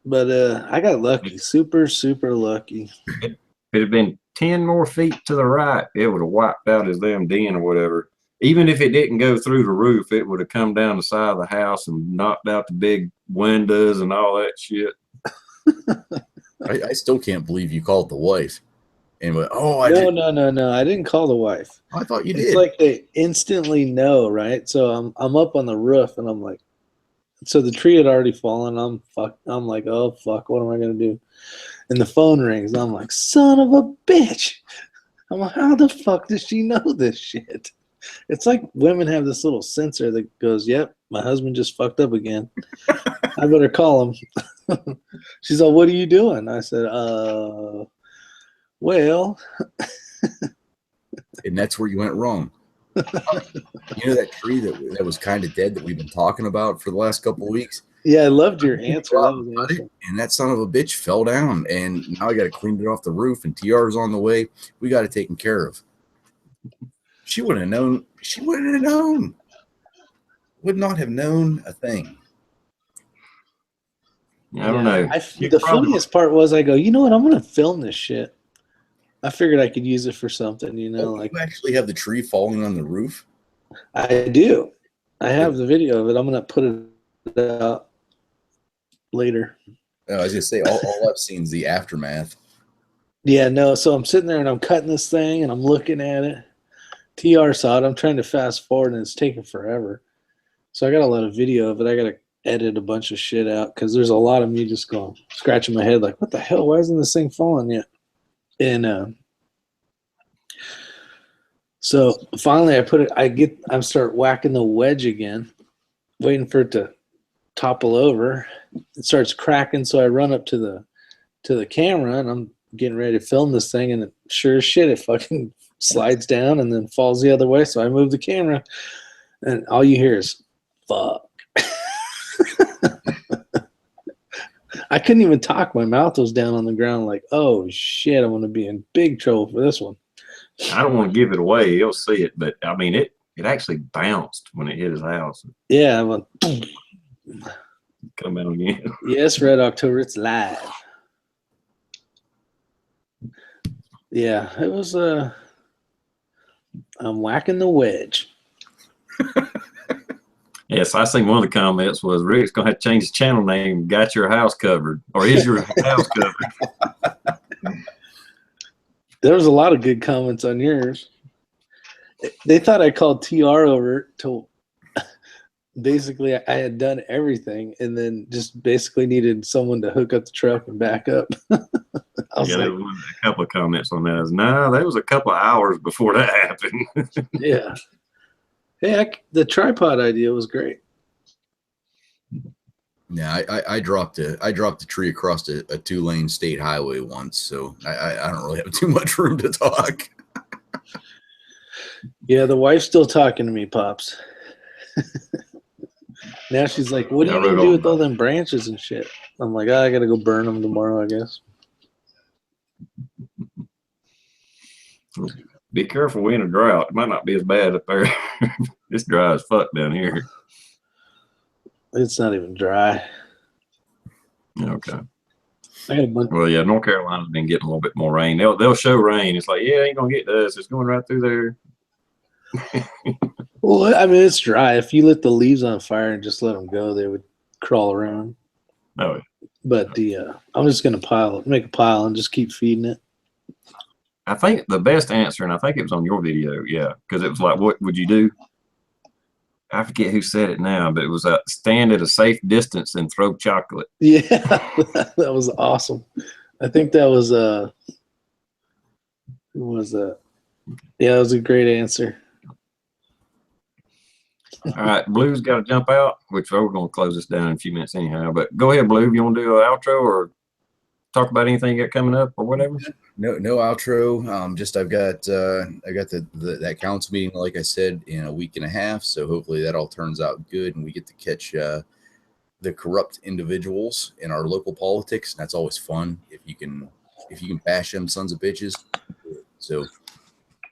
but I got lucky. Super lucky. If it had been 10 more feet to the right, it would have wiped out his damn den or whatever. Even if it didn't go through the roof, it would have come down the side of the house and knocked out the big windows and all that shit. I still can't believe you called the wife. And went, no. I didn't call the wife. I thought you did. It's like they instantly know, right? So I'm up on the roof, and I'm like, so the tree had already fallen. I'm like, oh fuck, what am I gonna do? And the phone rings. And I'm like, son of a bitch. I'm like, how the fuck does she know this shit? It's like women have this little sensor that goes, yep, my husband just fucked up again. I better call him. She's like, what are you doing? I said, well. And that's where you went wrong. You know that tree that was kind of dead that we've been talking about for the last couple of weeks? Yeah, I loved your answer. That was awesome. And that son of a bitch fell down, and now I got to clean it off the roof, and TR's on the way. We got it taken care of. She wouldn't have known. She wouldn't have known. Would not have known a thing. I don't know. The funniest part was I go, you know what? I'm going to film this shit. I figured I could use it for something, you know. You actually have the tree falling on the roof? I do. I have the video of it. I'm going to put it out later. Oh, I was going to say, all I've seen is the aftermath. Yeah, no. So I'm sitting there and I'm cutting this thing and I'm looking at it. TR saw it. I'm trying to fast forward and it's taking forever. So I got a lot of video of it. I got to edit a bunch of shit out because there's a lot of me just going, scratching my head like, what the hell? Why isn't this thing falling yet? And so finally I start whacking the wedge again, waiting for it to topple over. It starts cracking. So I run up to the camera and I'm getting ready to film this thing, and sure as shit, it fucking slides down and then falls the other way. So I move the camera and all you hear is fuck. I couldn't even talk. My mouth was down on the ground like, oh shit, I'm going to be in big trouble for this one. I don't want to give it away. You'll see it, but I mean, it actually bounced when it hit his house. Yeah. I went, come out again. yes, Red October, it's live. Yeah, it was I'm whacking the wedge. Yes, I seen one of the comments was Rick's gonna have to change his channel name. Got your house covered, or is your house covered? There was a lot of good comments on yours. They thought I called TR over to basically I had done everything and then just basically needed someone to hook up the truck and back up. I was yeah, there was a couple of comments on that. No, that was a couple of hours before that happened. Yeah. Hey, the tripod idea was great. Yeah, I dropped a tree across a 2-lane state highway once, so I don't really have too much room to talk. Yeah, the wife's still talking to me, Pops. Now she's like, what are you going to do with all them branches and shit? I'm like, I got to go burn them tomorrow, I guess. Be careful, we're in a drought. It might not be as bad up there. It's dry as fuck down here. It's not even dry. Okay. I got a bunch. Well, yeah, North Carolina's been getting a little bit more rain. They'll show rain. It's like, yeah, it ain't gonna get to us. It's going right through there. Well, I mean, it's dry. If you lit the leaves on fire and just let them go, they would crawl around. Oh. But I'm just gonna make a pile and just keep feeding it. I think the best answer, and I think it was on your video, yeah, because it was like, what would you do? I forget who said it now, but it was stand at a safe distance and throw chocolate. Yeah, that was awesome. I think that was who was that? Yeah, that was a great answer. All right, Blue's got to jump out, which we're going to close this down in a few minutes anyhow. But go ahead, Blue. If you want to do an outro or talk about anything you got coming up or whatever? No outro. Just I've got that council meeting, like I said, in a week and a half. So hopefully that all turns out good and we get to catch the corrupt individuals in our local politics. And that's always fun if you can bash them sons of bitches. So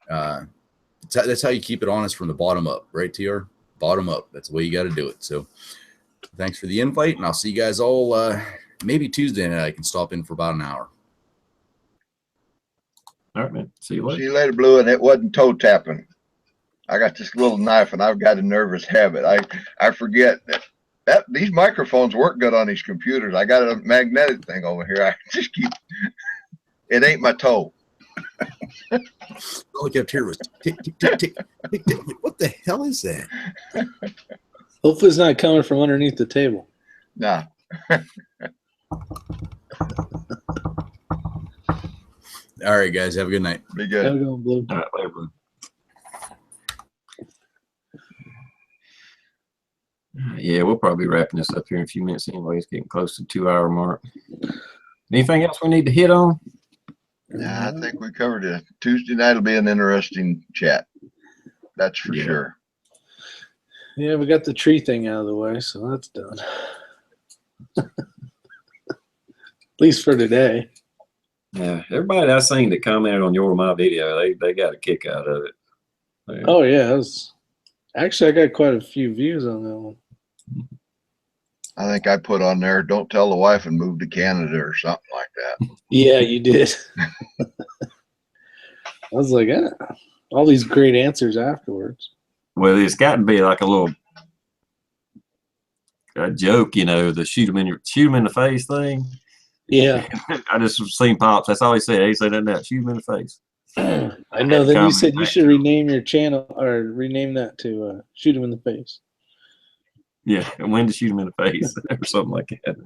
that's how you keep it honest from the bottom up, right, TR? Bottom up. That's the way you got to do it. So thanks for the invite, and I'll see you guys all maybe Tuesday night. I can stop in for about an hour. All right, man. See you later. See you later, Blue. And it wasn't toe tapping. I got this little knife, and I've got a nervous habit. I forget that these microphones work good on these computers. I got a magnetic thing over here. I just keep. It ain't my toe. All I kept hearing was tick, tick, tick, tick, tick, tick. What the hell is that? Hopefully it's not coming from underneath the table. Nah. All right, guys. Have a good night. Be good. Have a good one, Blue. All right, later, Blue. Yeah, we'll probably be wrapping this up here in a few minutes anyway. It's getting close to the 2-hour mark. Anything else we need to hit on? Nah, I think we covered it. Tuesday night will be an interesting chat. That's for sure. Yeah, we got the tree thing out of the way, so that's done. At least for today. Yeah, everybody I seen that commented on my video, they got a kick out of it. Yeah. Oh yeah, actually I got quite a few views on that one. I think I put on there, don't tell the wife and move to Canada or something like that. Yeah, you did. I was like, all these great answers afterwards. Well, it's got to be like a joke, you know, the shoot him in the face thing. Yeah. I just seen Pops. That's all he said. He said that, shoot him in the face. I know. Then you said you should rename your channel or rename that to Shoot Him in the Face. Yeah, and when to shoot him in the face or something like that.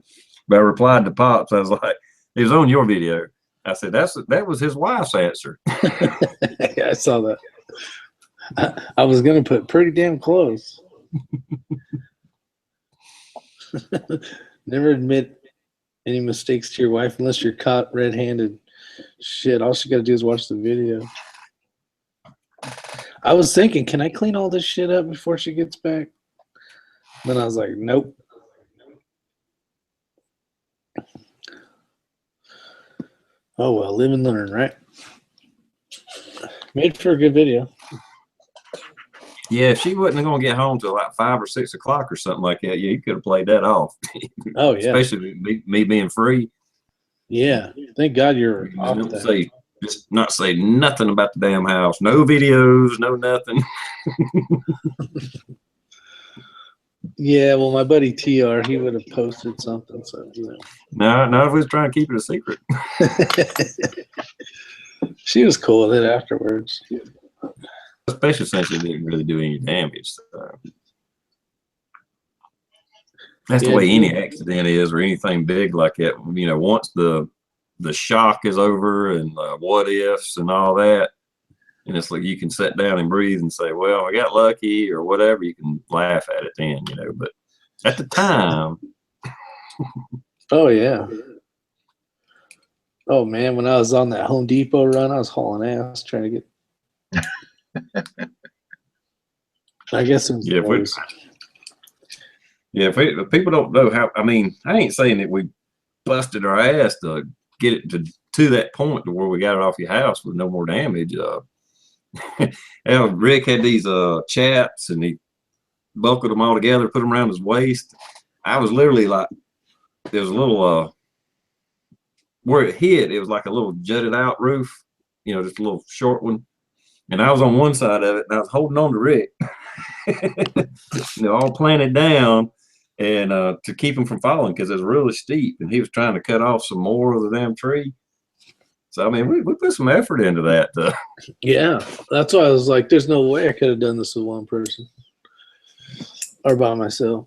But I replied to Pops. I was like, it was on your video. I said, that was his wife's answer. Yeah, I saw that. I was going to put pretty damn close. Never admit any mistakes to your wife unless you're caught red-handed. Shit, all she got to do is watch the video. I was thinking, can I clean all this shit up before she gets back? Then I was like, nope. Oh, well, live and learn, right? Made for a good video. Yeah, if she wasn't going to get home till like 5 or 6 o'clock or something like that, yeah, you could have played that off. Oh, yeah. Especially me being free. Yeah. Thank God you're off that. Just not say nothing about the damn house. No videos, no nothing. Yeah, well, my buddy TR, he would have posted something. So, you know. No, if we was trying to keep it a secret. She was cool with it afterwards. Especially since it didn't really do any damage. So. That's the way any accident is, or anything big like that. You know, once the shock is over and what ifs and all that, and it's like you can sit down and breathe and say, well, I got lucky or whatever. You can laugh at it then, you know. But at the time. Oh, yeah. Oh, man, when I was on that Home Depot run, I was hauling ass trying to get. I guess it was if people don't know how, I mean, I ain't saying that we busted our ass to get it to that point to where we got it off your house with no more damage. Rick had these chaps and he buckled them all together, put them around his waist. I was literally like, there was a little where it hit, it was like a little jutted out roof, you know, just a little short one. And I was on one side of it and I was holding on to Rick. You know, all planted down and to keep him from falling because it was really steep and he was trying to cut off some more of the damn tree. So I mean, we put some effort into that. Yeah, that's why I was like, there's no way I could have done this with one person or by myself.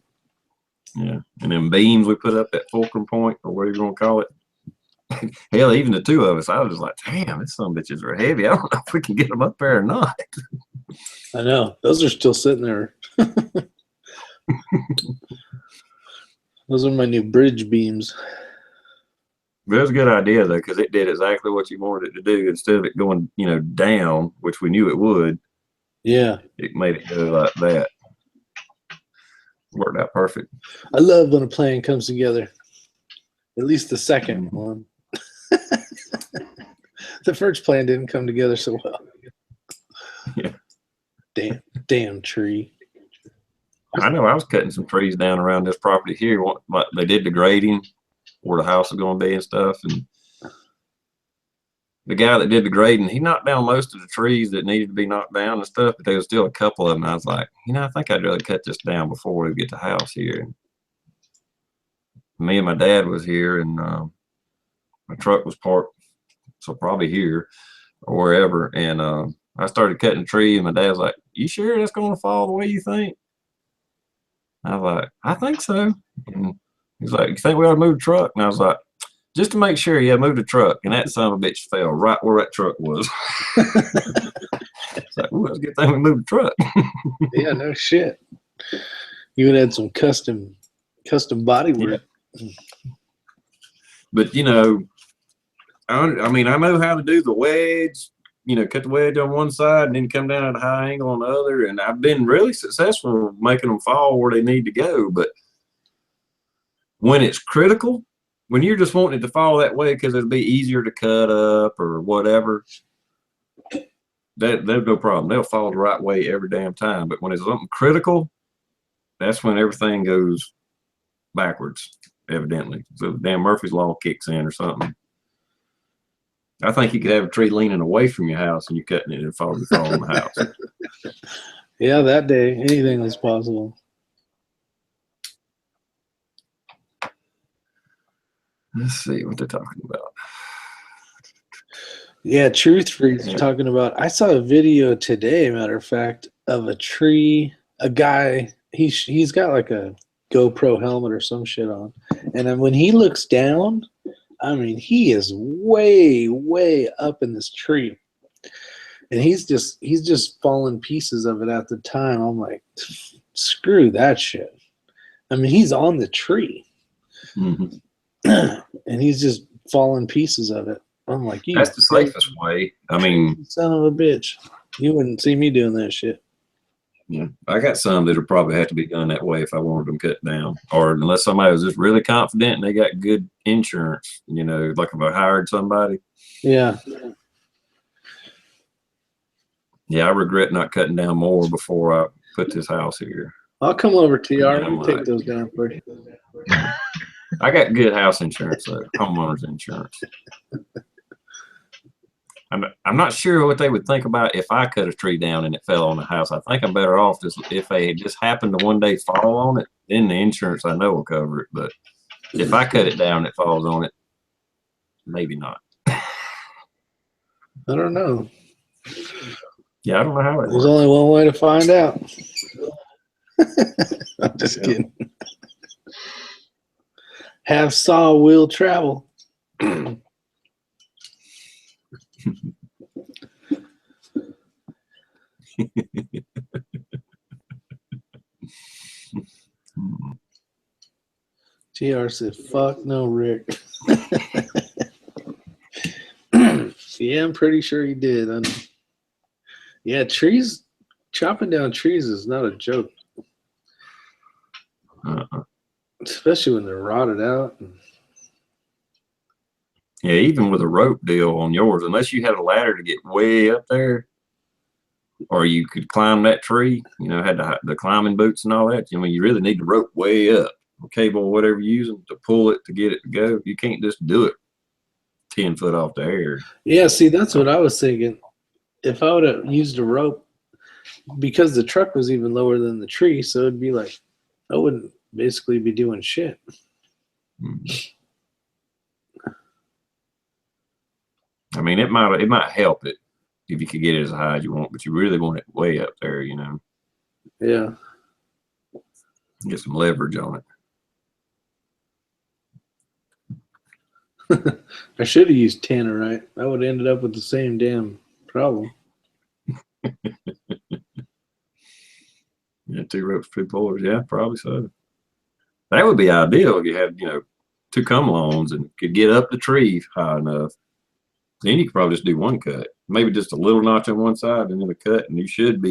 Yeah, and then beams we put up at fulcrum point or whatever you want to call it. Hell, even the two of us, I was just like, damn, these some bitches are heavy. I don't know if we can get them up there or not. I know. Those are still sitting there. Those are my new bridge beams. But it was a good idea, though, because it did exactly what you wanted it to do. Instead of it going, you know, down, which we knew it would. Yeah. It made it go like that. Worked out perfect. I love when a plan comes together. At least the second one. The first plan didn't come together so well. Yeah. Damn tree. I know I was cutting some trees down around this property here. Like they did the grading where the house is going to be and stuff. And the guy that did the grading, he knocked down most of the trees that needed to be knocked down and stuff, but there was still a couple of them. I was like, you know, I think I'd rather cut this down before we get the house here. Me and my dad was here and my truck was parked, so probably here or wherever. And I started cutting a tree and my dad was like, you sure that's going to fall the way you think? I was like, I think so. And he's like, you think we ought to move the truck? And I was like, just to make sure, yeah, move the truck. And that son of a bitch fell right where that truck was. It's like, ooh, that's a good thing we moved the truck. Yeah, no shit. You would add some custom body work. Yeah. But, you know, I mean, I know how to do the wedge, you know, cut the wedge on one side and then come down at a high angle on the other. And I've been really successful making them fall where they need to go. But when it's critical, when you're just wanting it to fall that way because it'd be easier to cut up or whatever, there's no problem. They'll fall the right way every damn time. But when it's something critical, that's when everything goes backwards, evidently. So damn Murphy's Law kicks in or something. I think you could have a tree leaning away from your house and you're cutting it and fall on the house. Yeah, that day, anything was possible. Let's see what they're talking about. Yeah, Truth Freeze is talking about. I saw a video today, matter of fact, of a tree. A guy, he's got like a GoPro helmet or some shit on, and then when he looks down, I mean, he is way, way up in this tree, and he's just falling pieces of it at the time. I'm like, screw that shit. I mean, he's on the tree, Mm-hmm. and he's just falling pieces of it. I'm like, you. That's the safest way. I mean, son of a bitch, you wouldn't see me doing that shit. Yeah, I got some that'll probably have to be done that way if I wanted them cut down, or unless somebody was just really confident and they got good insurance, you know, like if I hired somebody. Yeah. Yeah, I regret not cutting down more before I put this house here. I'll come over, TR. Yeah, I'll take those down for you. I got good house insurance, though, homeowners insurance. I'm not sure what they would think about if I cut a tree down and it fell on the house. I think I'm better off just if they just happened to one day fall on it, then the insurance I know will cover it. But if I cut it down and it falls on it, maybe not. I don't know. Yeah, I don't know how it There's works. only one way to find out. I'm just kidding. Have saw will travel. TR said, fuck no, Rick. Yeah, I'm pretty sure he did. Yeah, chopping down trees is not a joke. Especially when they're rotted out. Yeah, even with a rope deal on yours, unless you had a ladder to get way up there, or you could climb that tree, you know, had the climbing boots and all that. I mean, you really need the rope way up, or cable, or whatever you're using to pull it to get it to go. You can't just do it 10 foot off the air. Yeah, see, that's what I was thinking. If I would have used a rope, because the truck was even lower than the tree, so it'd be like I wouldn't basically be doing shit. I mean, it might help it if you could get it as high as you want, but you really want it way up there, you know. Yeah. Get some leverage on it. I should have used tannerite. I would have ended up with the same damn problem. Yeah, 2 ropes, 2 pullers. Yeah, probably so. That would be ideal if you had, you know, 2 come-alongs and could get up the tree high enough. Then you could probably just do 1 cut, maybe just a little notch on one side and then a cut, and you should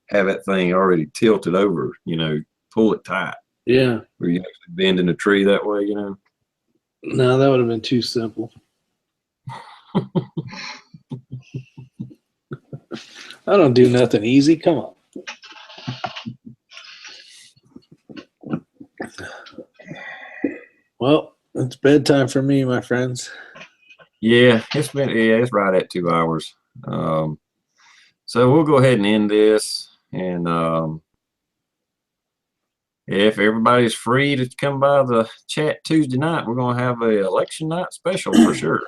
have that thing already tilted over, you know, pull it tight. Yeah. Where you actually bend in the tree that way, you know. No, that would have been too simple. I don't do nothing easy. Come on. Well, it's bedtime for me, my friends. Yeah, it's right at 2 hours. So we'll go ahead and end this, and if everybody's free to come by the chat Tuesday night, we're gonna have a election night special for sure.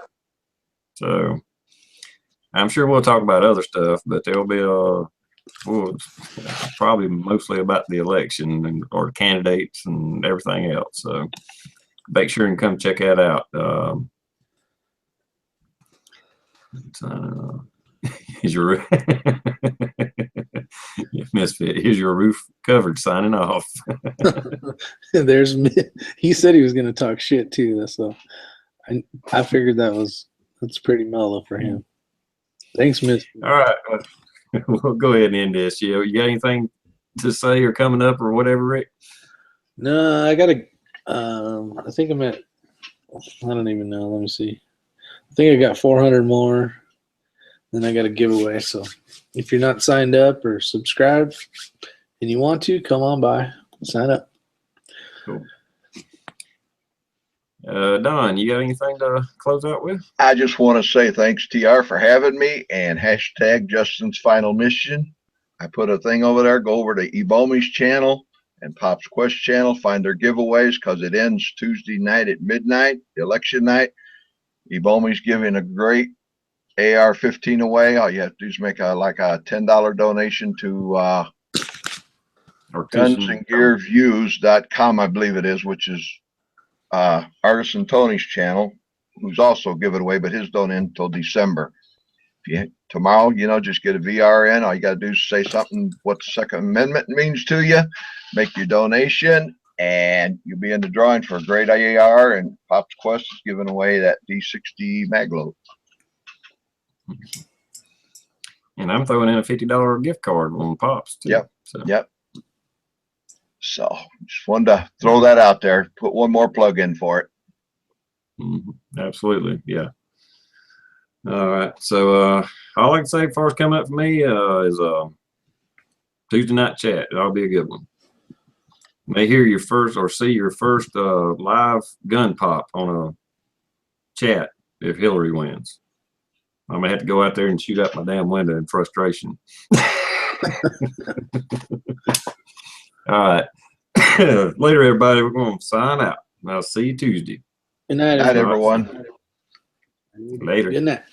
So I'm sure we'll talk about other stuff, but there'll be probably mostly about the election or candidates and everything else. So make sure and come check that out. Is your Misfit? Here's your roof covered. Signing off. There's he said he was going to talk shit too, so I figured that's pretty mellow for him. Thanks, Miss. All right, we'll go ahead and end this. You got anything to say or coming up or whatever, Rick? No, I gotta. I think I'm at. I don't even know. Let me see. I think I got 400 more. Then I got a giveaway. So if you're not signed up or subscribed and you want to, come on by. Sign up. Cool. Don, you got anything to close out with? I just want to say thanks, TR, for having me, and hashtag Justin's Final Mission. I put a thing over there. Go over to Ebomi's channel and Pop's Quest channel. Find their giveaways because it ends Tuesday night at midnight, election night. Ebomi's giving a great AR-15 away. All you have to do is make a $10 donation to gunsandgearviews.com, I believe it is, which is Artisan Tony's channel, who's also giving away, but his don't end until December. Tomorrow, just get a VRN. All you got to do is say something, what the Second Amendment means to you, make your donation, and you'll be in the drawing for a great AR. And Pop's Quest is giving away that D60 magload. And I'm throwing in a $50 gift card on Pops too. Yep. So. Yep. So just wanted to throw that out there. Put one more plug in for it. Absolutely. Yeah. All right. So all I can say before it's coming up for me is Tuesday night chat. That'll be a good one. May hear your first or see your first live gun pop on a chat if Hillary wins. I may have to go out there and shoot out my damn window in frustration. All right. Later, everybody. We're going to sign out. I'll see you Tuesday. Good night, Good night, everyone. Later. Good night.